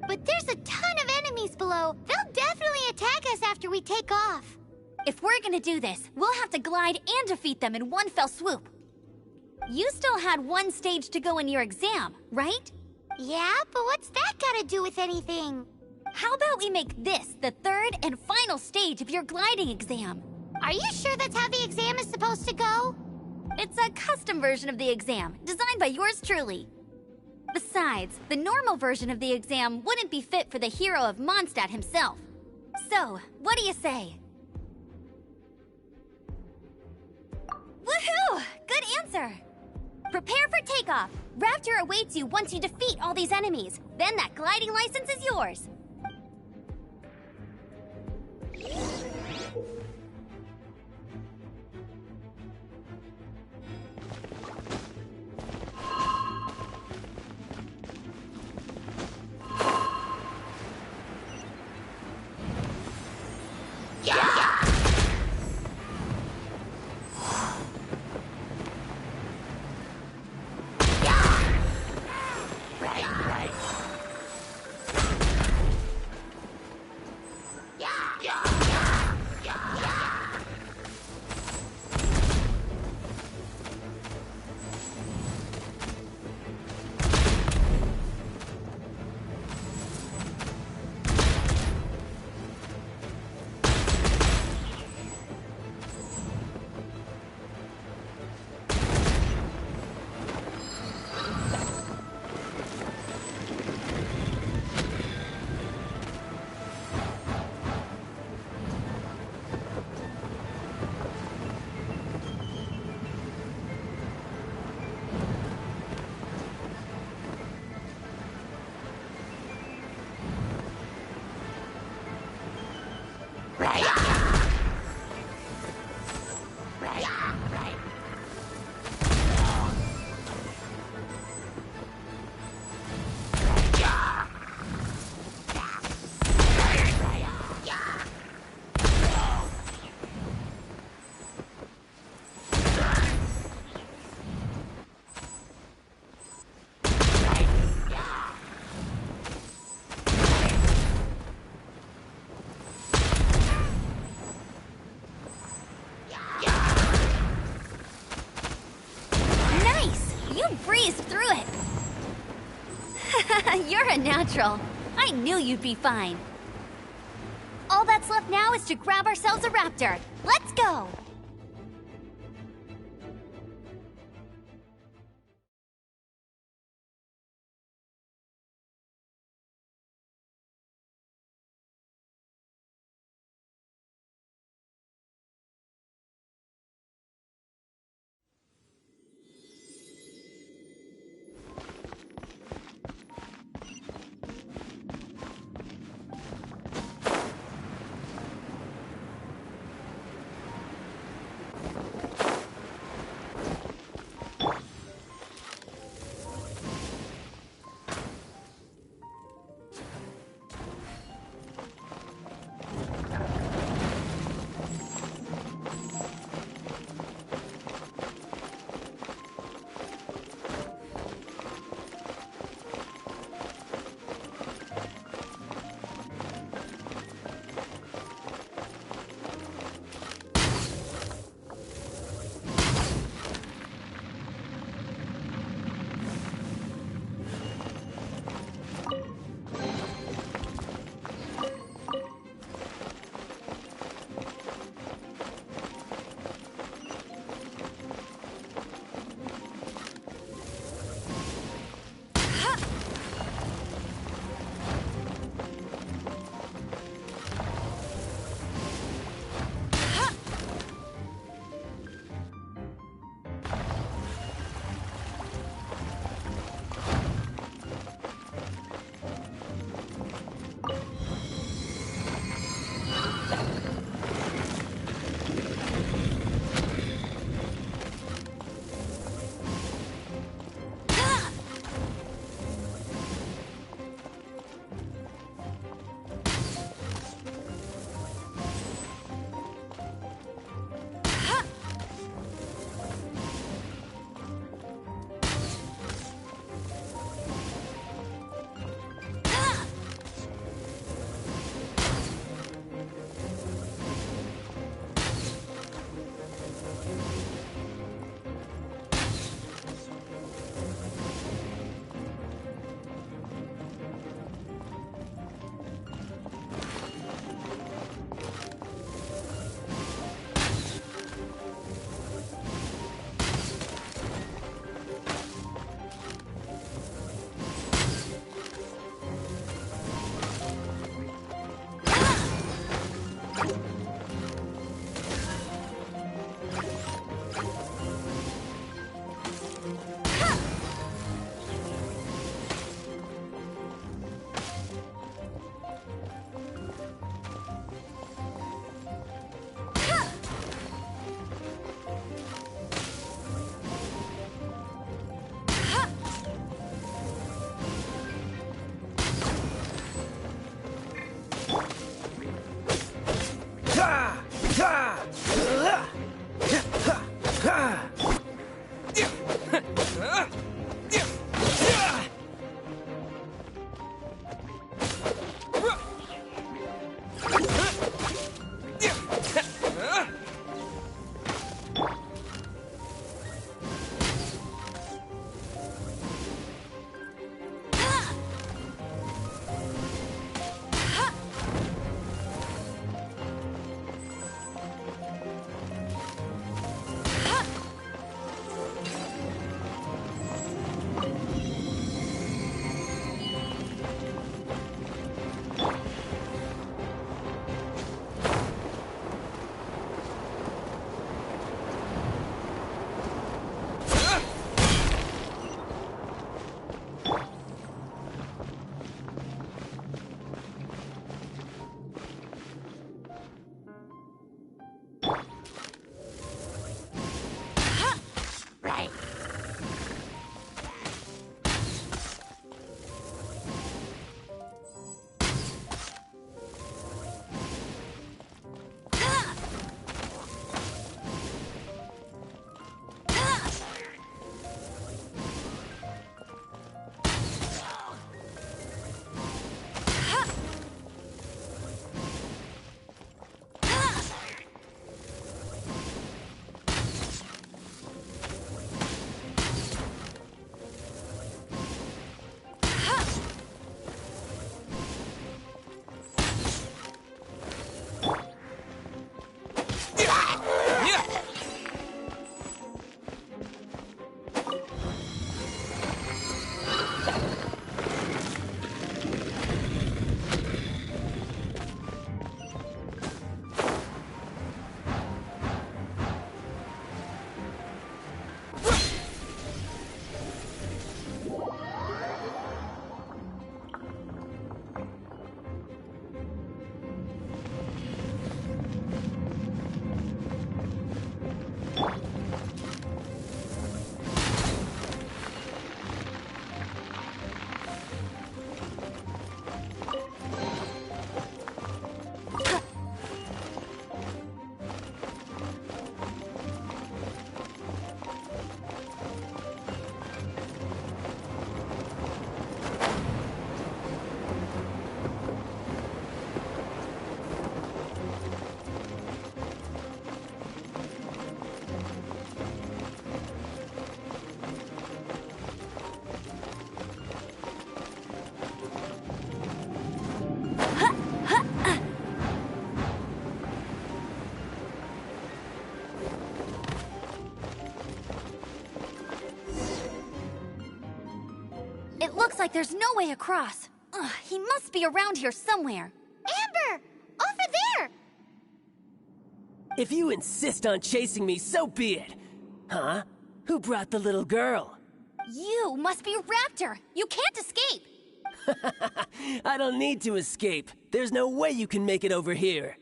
But there's a ton of enemies below. They'll definitely attack us after we take off. If we're gonna do this, we'll have to glide and defeat them in one fell swoop. You still had one stage to go in your exam, right? Yeah, but what's that gotta do with anything? How about we make this the third and final stage of your gliding exam? Are you sure that's how the exam is supposed to go? It's a custom version of the exam, designed by yours truly. Besides, the normal version of the exam wouldn't be fit for the hero of Mondstadt himself. So, what do you say? Woohoo! Good answer. Prepare for takeoff. Raptor awaits you once you defeat all these enemies. Then that gliding license is yours. You're a natural. I knew you'd be fine. All that's left now is to grab ourselves a raptor. Let's go! like there's no way across. Ugh, he must be around here somewhere. Amber! Over there! If you insist on chasing me, so be it. Huh? Who brought the little girl? You must be Raptor. You can't escape. I don't need to escape. There's no way you can make it over here.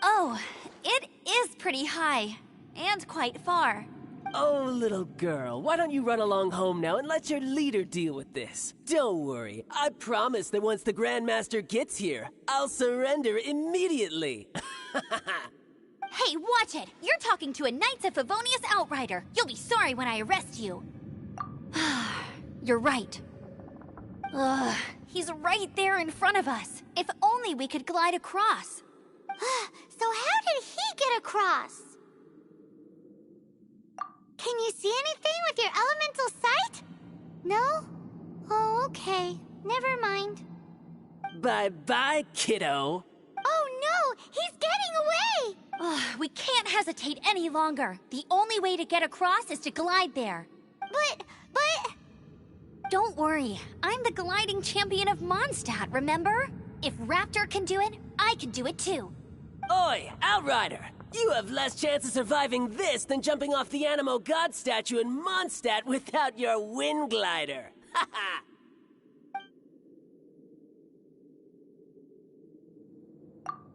Oh, it is pretty high. And quite far. Oh, little girl, why don't you run along home now and let your leader deal with this? Don't worry, I promise that once the Grandmaster gets here, I'll surrender immediately. Hey, watch it! You're talking to a Knights of Favonius outrider. You'll be sorry when I arrest you. You're right. Ugh, he's right there in front of us. If only we could glide across. So how did he get across? Can you see anything with your elemental sight? No? Oh, okay. Never mind. Bye-bye, kiddo. Oh no! He's getting away! Ugh, we can't hesitate any longer. The only way to get across is to glide there. But... Don't worry. I'm the gliding champion of Mondstadt, remember? If Raptor can do it, I can do it too. Oi, Outrider! You have less chance of surviving this than jumping off the Animo God statue in Mondstadt without your wind glider. Ha ha!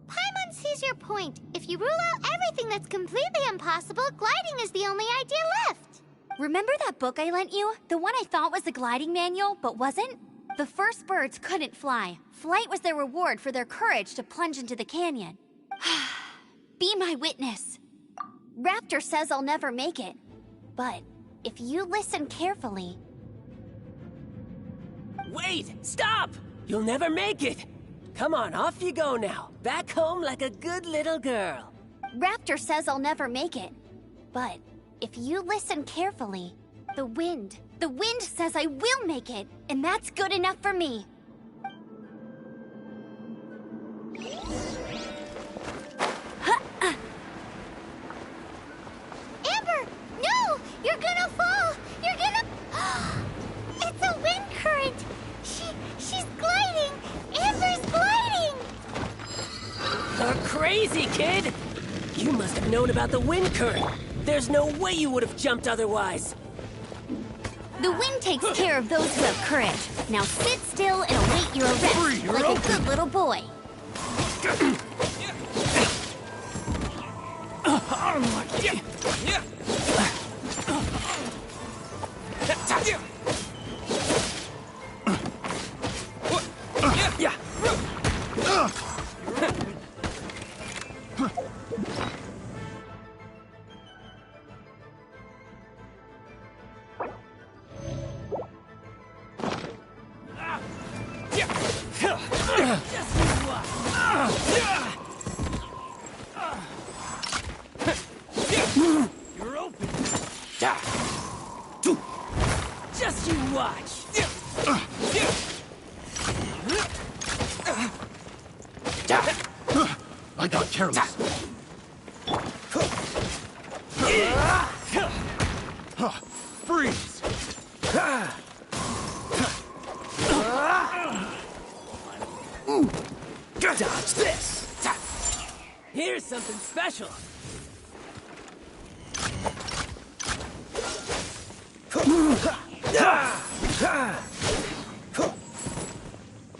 Paimon sees your point. If you rule out everything that's completely impossible, gliding is the only idea left. Remember that book I lent you? The one I thought was the gliding manual, but wasn't? The first birds couldn't fly. Flight was their reward for their courage to plunge into the canyon. Be my witness. Raptor says I'll never make it. But if you listen carefully... Wait! Stop! You'll never make it! Come on, off you go now. Back home like a good little girl. Raptor says I'll never make it. But if you listen carefully, the wind says I will make it, and that's good enough for me. Amber! No! You're gonna fall! You're gonna... It's a wind current! She's gliding! Amber's gliding! Crazy, kid! You must have known about the wind current. There's no way you would have jumped otherwise. The wind takes care of those who have courage. Now sit still and await your arrest, like a good little boy. You're open. Just you watch. I got careless. Freeze! Dodge this! Here's something special.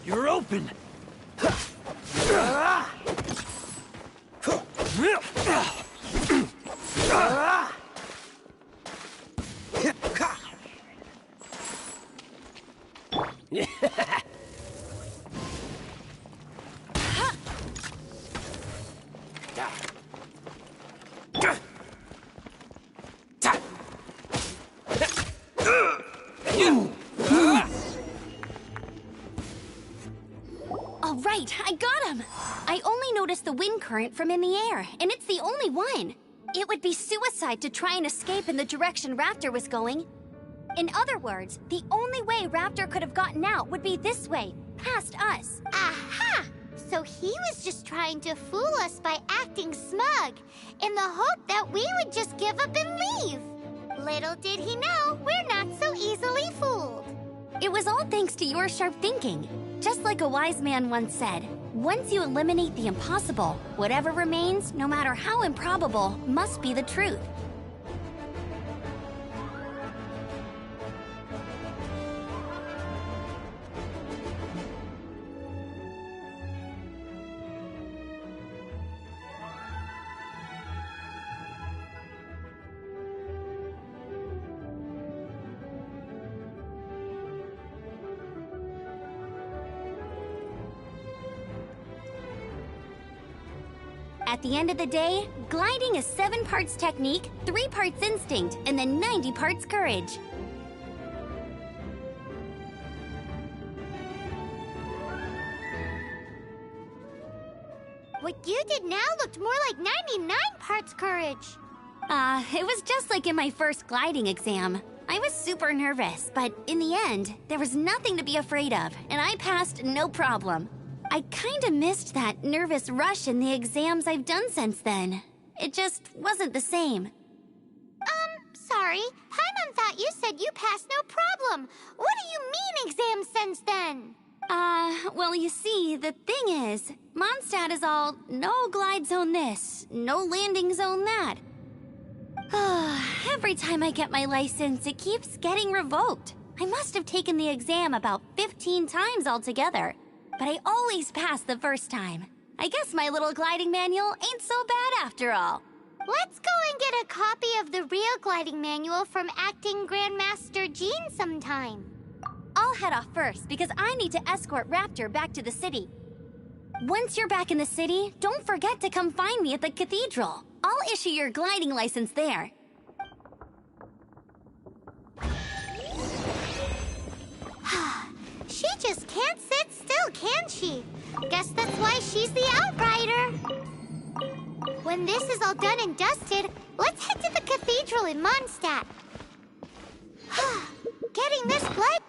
You're open! All right, I got him! I only noticed the wind current from in the air, and it's the only one. It would be suicide to try and escape in the direction Raptor was going. In other words, the only way Raptor could have gotten out would be this way, past us. Aha! So he was just trying to fool us by acting smug, in the hope that we would just give up and leave. Little did he know, we're not so easily fooled. It was all thanks to your sharp thinking. Just like a wise man once said, once you eliminate the impossible, whatever remains, no matter how improbable, must be the truth. At the end of the day, gliding is 7 parts technique, 3 parts instinct, and then 90 parts courage. What you did now looked more like 99 parts courage. It was just like in my first gliding exam. I was super nervous, but in the end, there was nothing to be afraid of, and I passed no problem. I kinda missed that nervous rush in the exams I've done since then. It just wasn't the same. Sorry. Paimon thought you said you passed no problem. What do you mean exams since then? Well, you see, the thing is, Mondstadt is all no glide zone this, no landing zone that. Every time I get my license, it keeps getting revoked. I must have taken the exam about 15 times altogether. But I always pass the first time. I guess my little gliding manual ain't so bad after all. Let's go and get a copy of the real gliding manual from Acting Grandmaster Jean sometime. I'll head off first because I need to escort Raptor back to the city. Once you're back in the city, don't forget to come find me at the cathedral. I'll issue your gliding license there. She just can't sit still, can she? Guess that's why she's the Outrider. When this is all done and dusted, let's head to the cathedral in Mondstadt. Getting this glide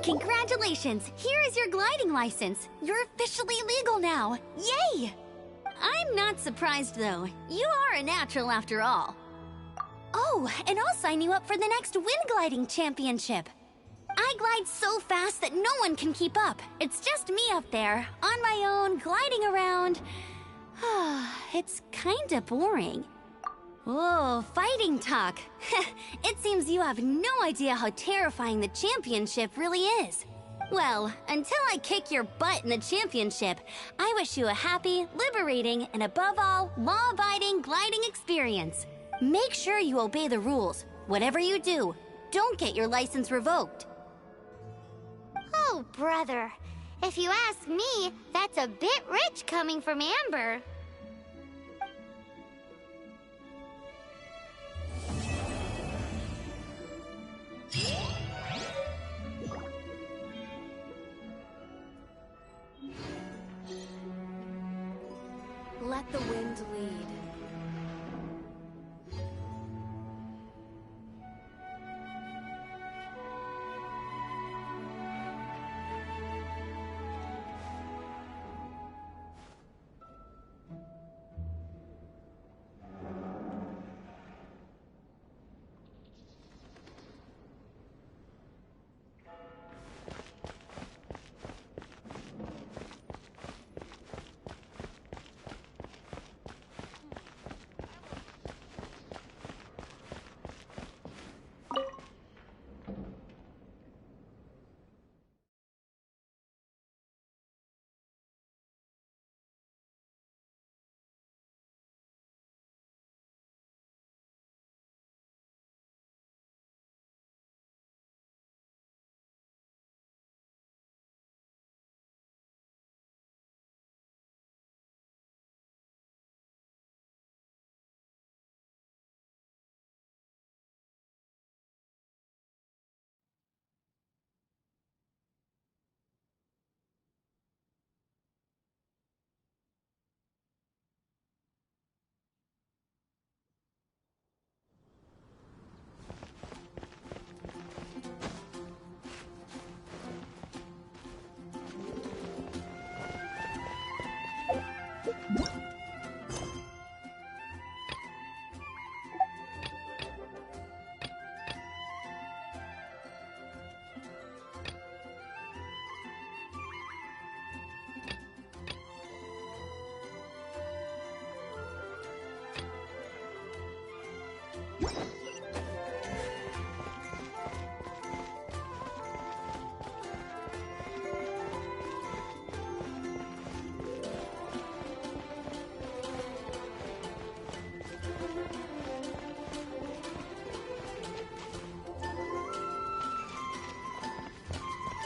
Congratulations! Here is your gliding license. You're officially legal now. Yay! I'm not surprised, though. You are a natural after all. Oh, and I'll sign you up for the next wind gliding championship. I glide so fast that no one can keep up. It's just me up there, on my own, gliding around. It's kinda boring. Oh, fighting talk. It seems you have no idea how terrifying the championship really is. Well, until I kick your butt in the championship, I wish you a happy, liberating, and above all, law-abiding gliding experience. Make sure you obey the rules. Whatever you do, don't get your license revoked. Oh, brother. If you ask me, that's a bit rich coming from Amber. Let the wind lead.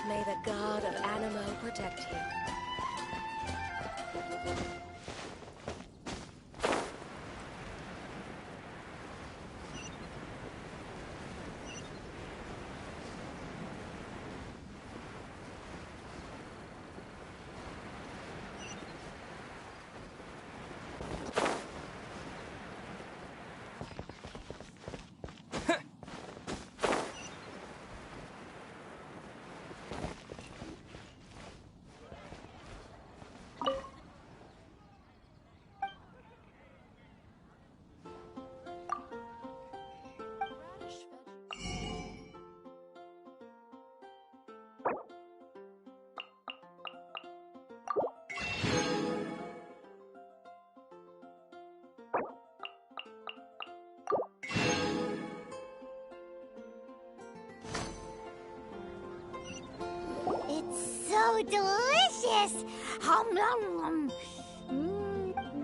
May the god of Animo protect you. It's so delicious! Hum, nom, nom.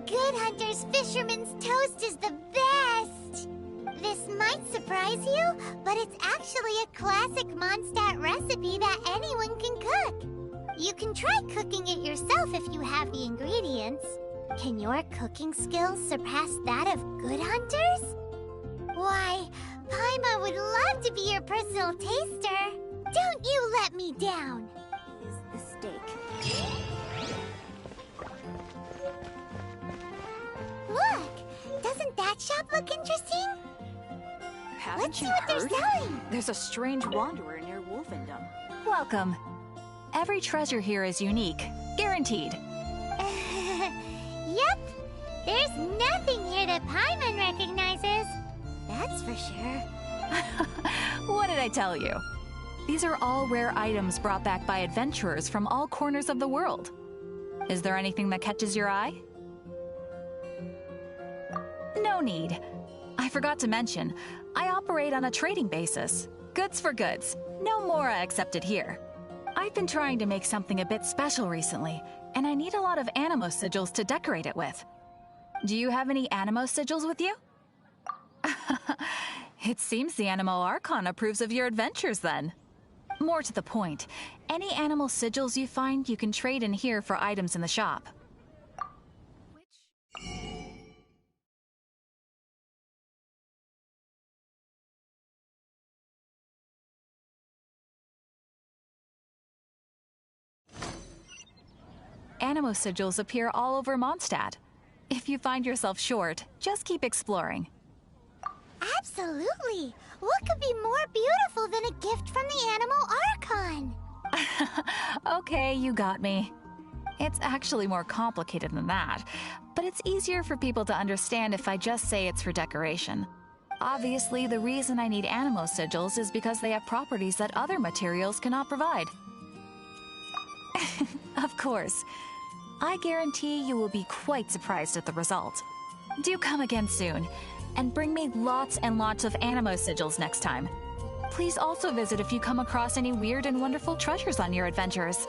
Good Hunter's Fisherman's Toast is the best! This might surprise you, but it's actually a classic Mondstadt recipe that anyone can cook. You can try cooking it yourself if you have the ingredients. Can your cooking skills surpass that of Good Hunter's? Why, Paimon would love to be your personal taster. Don't you let me down. Is the steak. Look! Doesn't that shop look interesting? Haven't Let's see you what they're heard? selling. There's a strange wanderer near Wolfendom. Welcome. Every treasure here is unique. Guaranteed. Yep. There's nothing here that Paimon recognizes. That's for sure. What did I tell you? These are all rare items brought back by adventurers from all corners of the world. Is there anything that catches your eye? No need. I forgot to mention, I operate on a trading basis. Goods for goods. No Mora accepted here. I've been trying to make something a bit special recently, and I need a lot of animo sigils to decorate it with. Do you have any animo sigils with you? It seems the Animo Archon approves of your adventures then. More to the point, any animal sigils you find you can trade in here for items in the shop. Animo sigils appear all over Mondstadt. If you find yourself short, just keep exploring. Absolutely. What could be more beautiful than a gift from the Animal Archon? Okay, you got me. It's actually more complicated than that, but it's easier for people to understand if I just say it's for decoration. Obviously, the reason I need animo sigils is because they have properties that other materials cannot provide. Of course. I guarantee you will be quite surprised at the result. Do come again soon, and bring me lots and lots of animo sigils next time. Please also visit if you come across any weird and wonderful treasures on your adventures.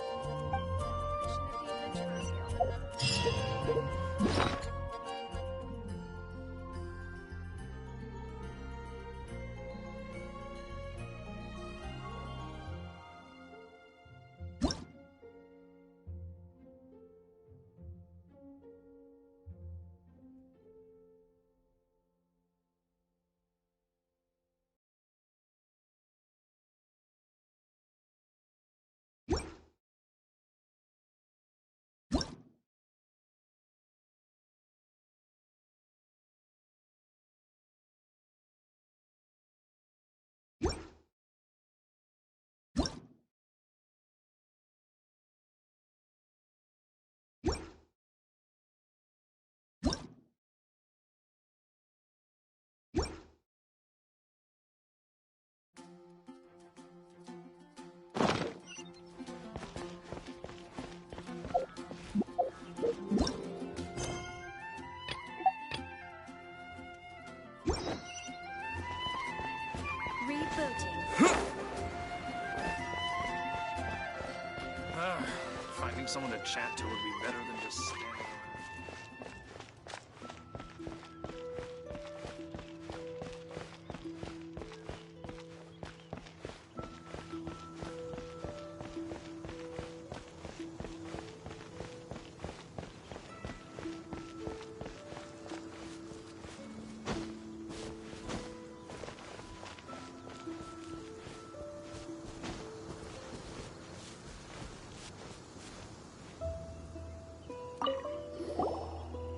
Finding someone to chat to would be better than just standing around.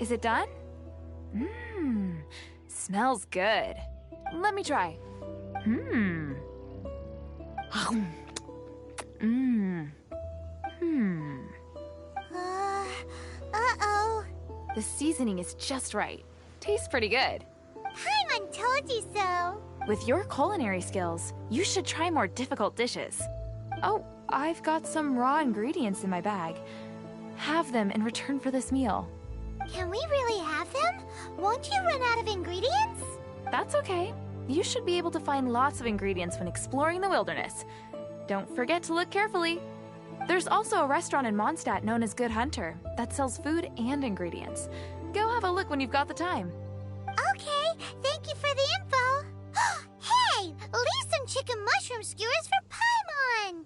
Is it done? Mmm, smells good. Let me try. Mmm. Mmm. Hmm. Uh-oh. The seasoning is just right. Tastes pretty good. Paimon told you so. With your culinary skills, you should try more difficult dishes. Oh, I've got some raw ingredients in my bag. Have them in return for this meal. Can we really have them? Won't you run out of ingredients? That's okay. You should be able to find lots of ingredients when exploring the wilderness. Don't forget to look carefully. There's also a restaurant in Mondstadt known as Good Hunter that sells food and ingredients. Go have a look when you've got the time. Okay, thank you for the info. Hey, leave some chicken mushroom skewers for Paimon.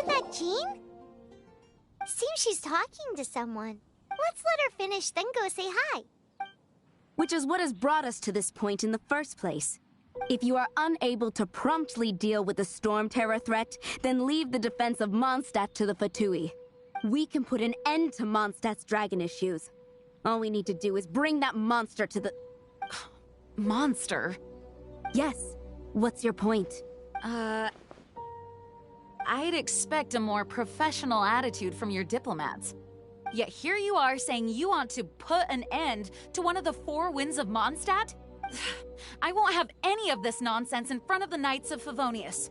Isn't that Jean? Seems she's talking to someone. Let's let her finish, then go say hi. Which is what has brought us to this point in the first place. If you are unable to promptly deal with the Storm Terror threat, then leave the defense of Mondstadt to the Fatui. We can put an end to Mondstadt's dragon issues. All we need to do is bring that monster to the... Monster? Yes. What's your point? I'd expect a more professional attitude from your diplomats. Yet here you are saying you want to put an end to one of the four winds of Mondstadt? I won't have any of this nonsense in front of the Knights of Favonius.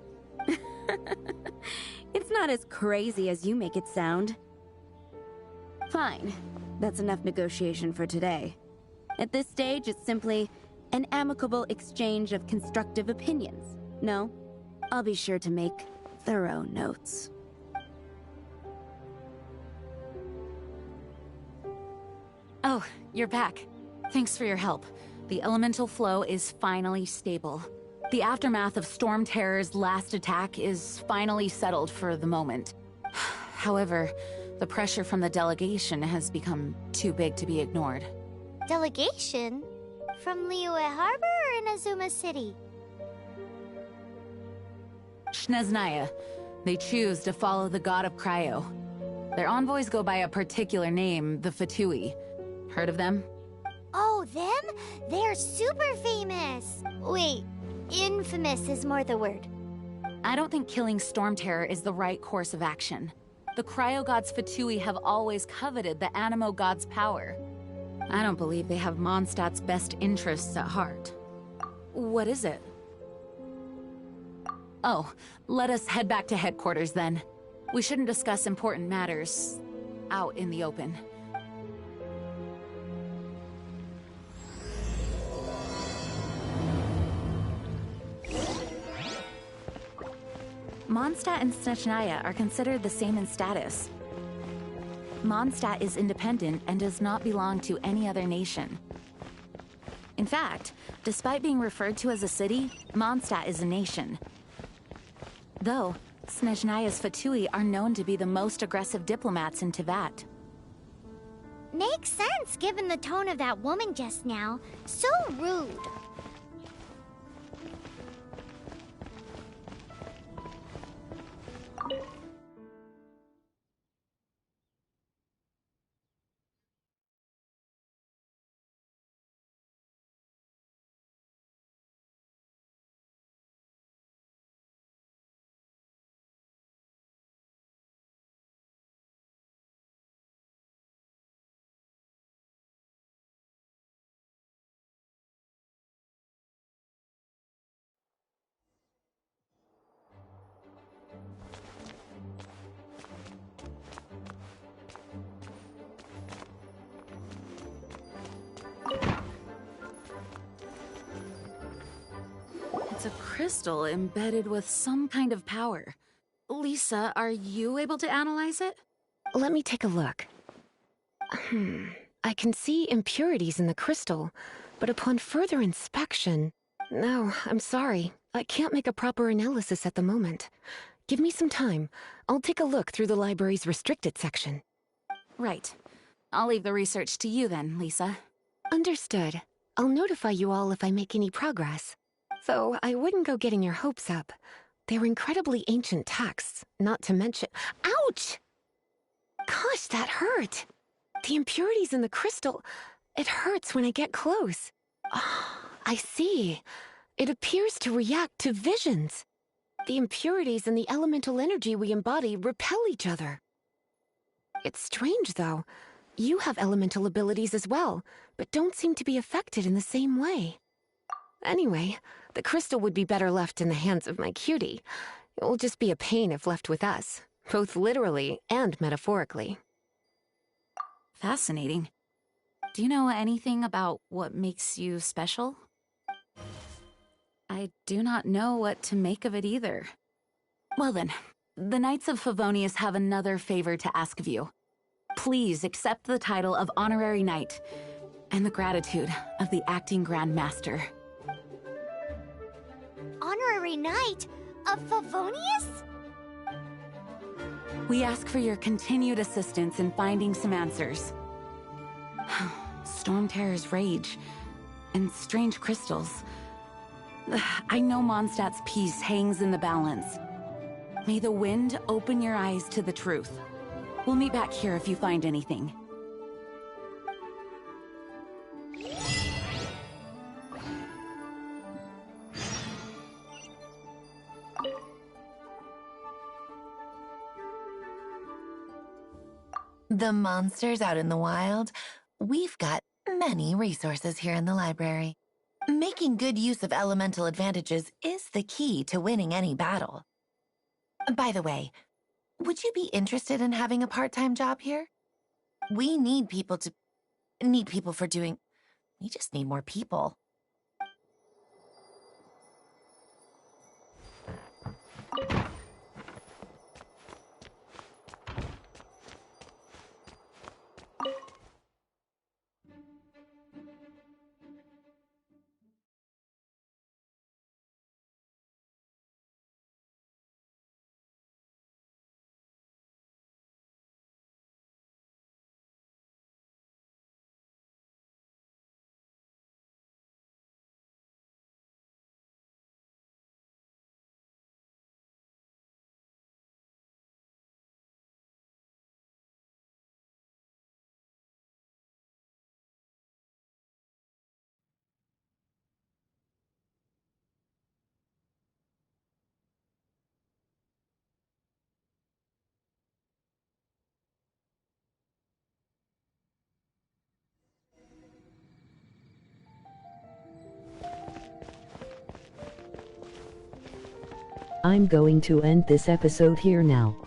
It's not as crazy as you make it sound. Fine. That's enough negotiation for today. At this stage, it's simply an amicable exchange of constructive opinions. No? I'll be sure to make thorough notes. Oh, you're back. Thanks for your help. The elemental flow is finally stable. The aftermath of Storm Terror's last attack is finally settled for the moment. However, the pressure from the delegation has become too big to be ignored. Delegation? From Liyue Harbor or Inazuma City? Snezhnaya. They choose to follow the god of Cryo. Their envoys go by a particular name, the Fatui. Heard of them? Oh, them? They're super famous! Wait, infamous is more the word. I don't think killing Storm Terror is the right course of action. The Cryo God's Fatui have always coveted the Animo God's power. I don't believe they have Mondstadt's best interests at heart. What is it? Oh, let us head back to headquarters then. We shouldn't discuss important matters out in the open. Mondstadt and Snezhnaya are considered the same in status. Mondstadt is independent and does not belong to any other nation. In fact, despite being referred to as a city, Mondstadt is a nation. Though, Snezhnaya's Fatui are known to be the most aggressive diplomats in Teyvat. Makes sense given the tone of that woman just now. So rude. It's a crystal embedded with some kind of power. Lisa, are you able to analyze it? Let me take a look. I can see impurities in the crystal, but upon further inspection... No, I'm sorry. I can't make a proper analysis at the moment. Give me some time. I'll take a look through the library's restricted section. Right. I'll leave the research to you then, Lisa. Understood. I'll notify you all if I make any progress. Though I wouldn't go getting your hopes up. They're incredibly ancient texts, not to mention... Ouch! Gosh, that hurt! The impurities in the crystal... It hurts when I get close. Oh, I see. It appears to react to visions. The impurities and the elemental energy we embody repel each other. It's strange, though. You have elemental abilities as well, but don't seem to be affected in the same way. Anyway, the crystal would be better left in the hands of my cutie. It will just be a pain if left with us, both literally and metaphorically. Fascinating. Do you know anything about what makes you special? I do not know what to make of it either. Well then, the Knights of Favonius have another favor to ask of you. Please accept the title of Honorary Knight and the gratitude of the Acting Grand Master. Honorary Knight of Favonius? We ask for your continued assistance in finding some answers. Storm Terror's rage and strange crystals. I know Mondstadt's peace hangs in the balance. May the wind open your eyes to the truth. We'll meet back here if you find anything. The monsters out in the wild, we've got many resources here in the library. Making good use of elemental advantages is the key to winning any battle. By the way, would you be interested in having a part-time job here? We need people for doing... We just need more people. I'm going to end this episode here now.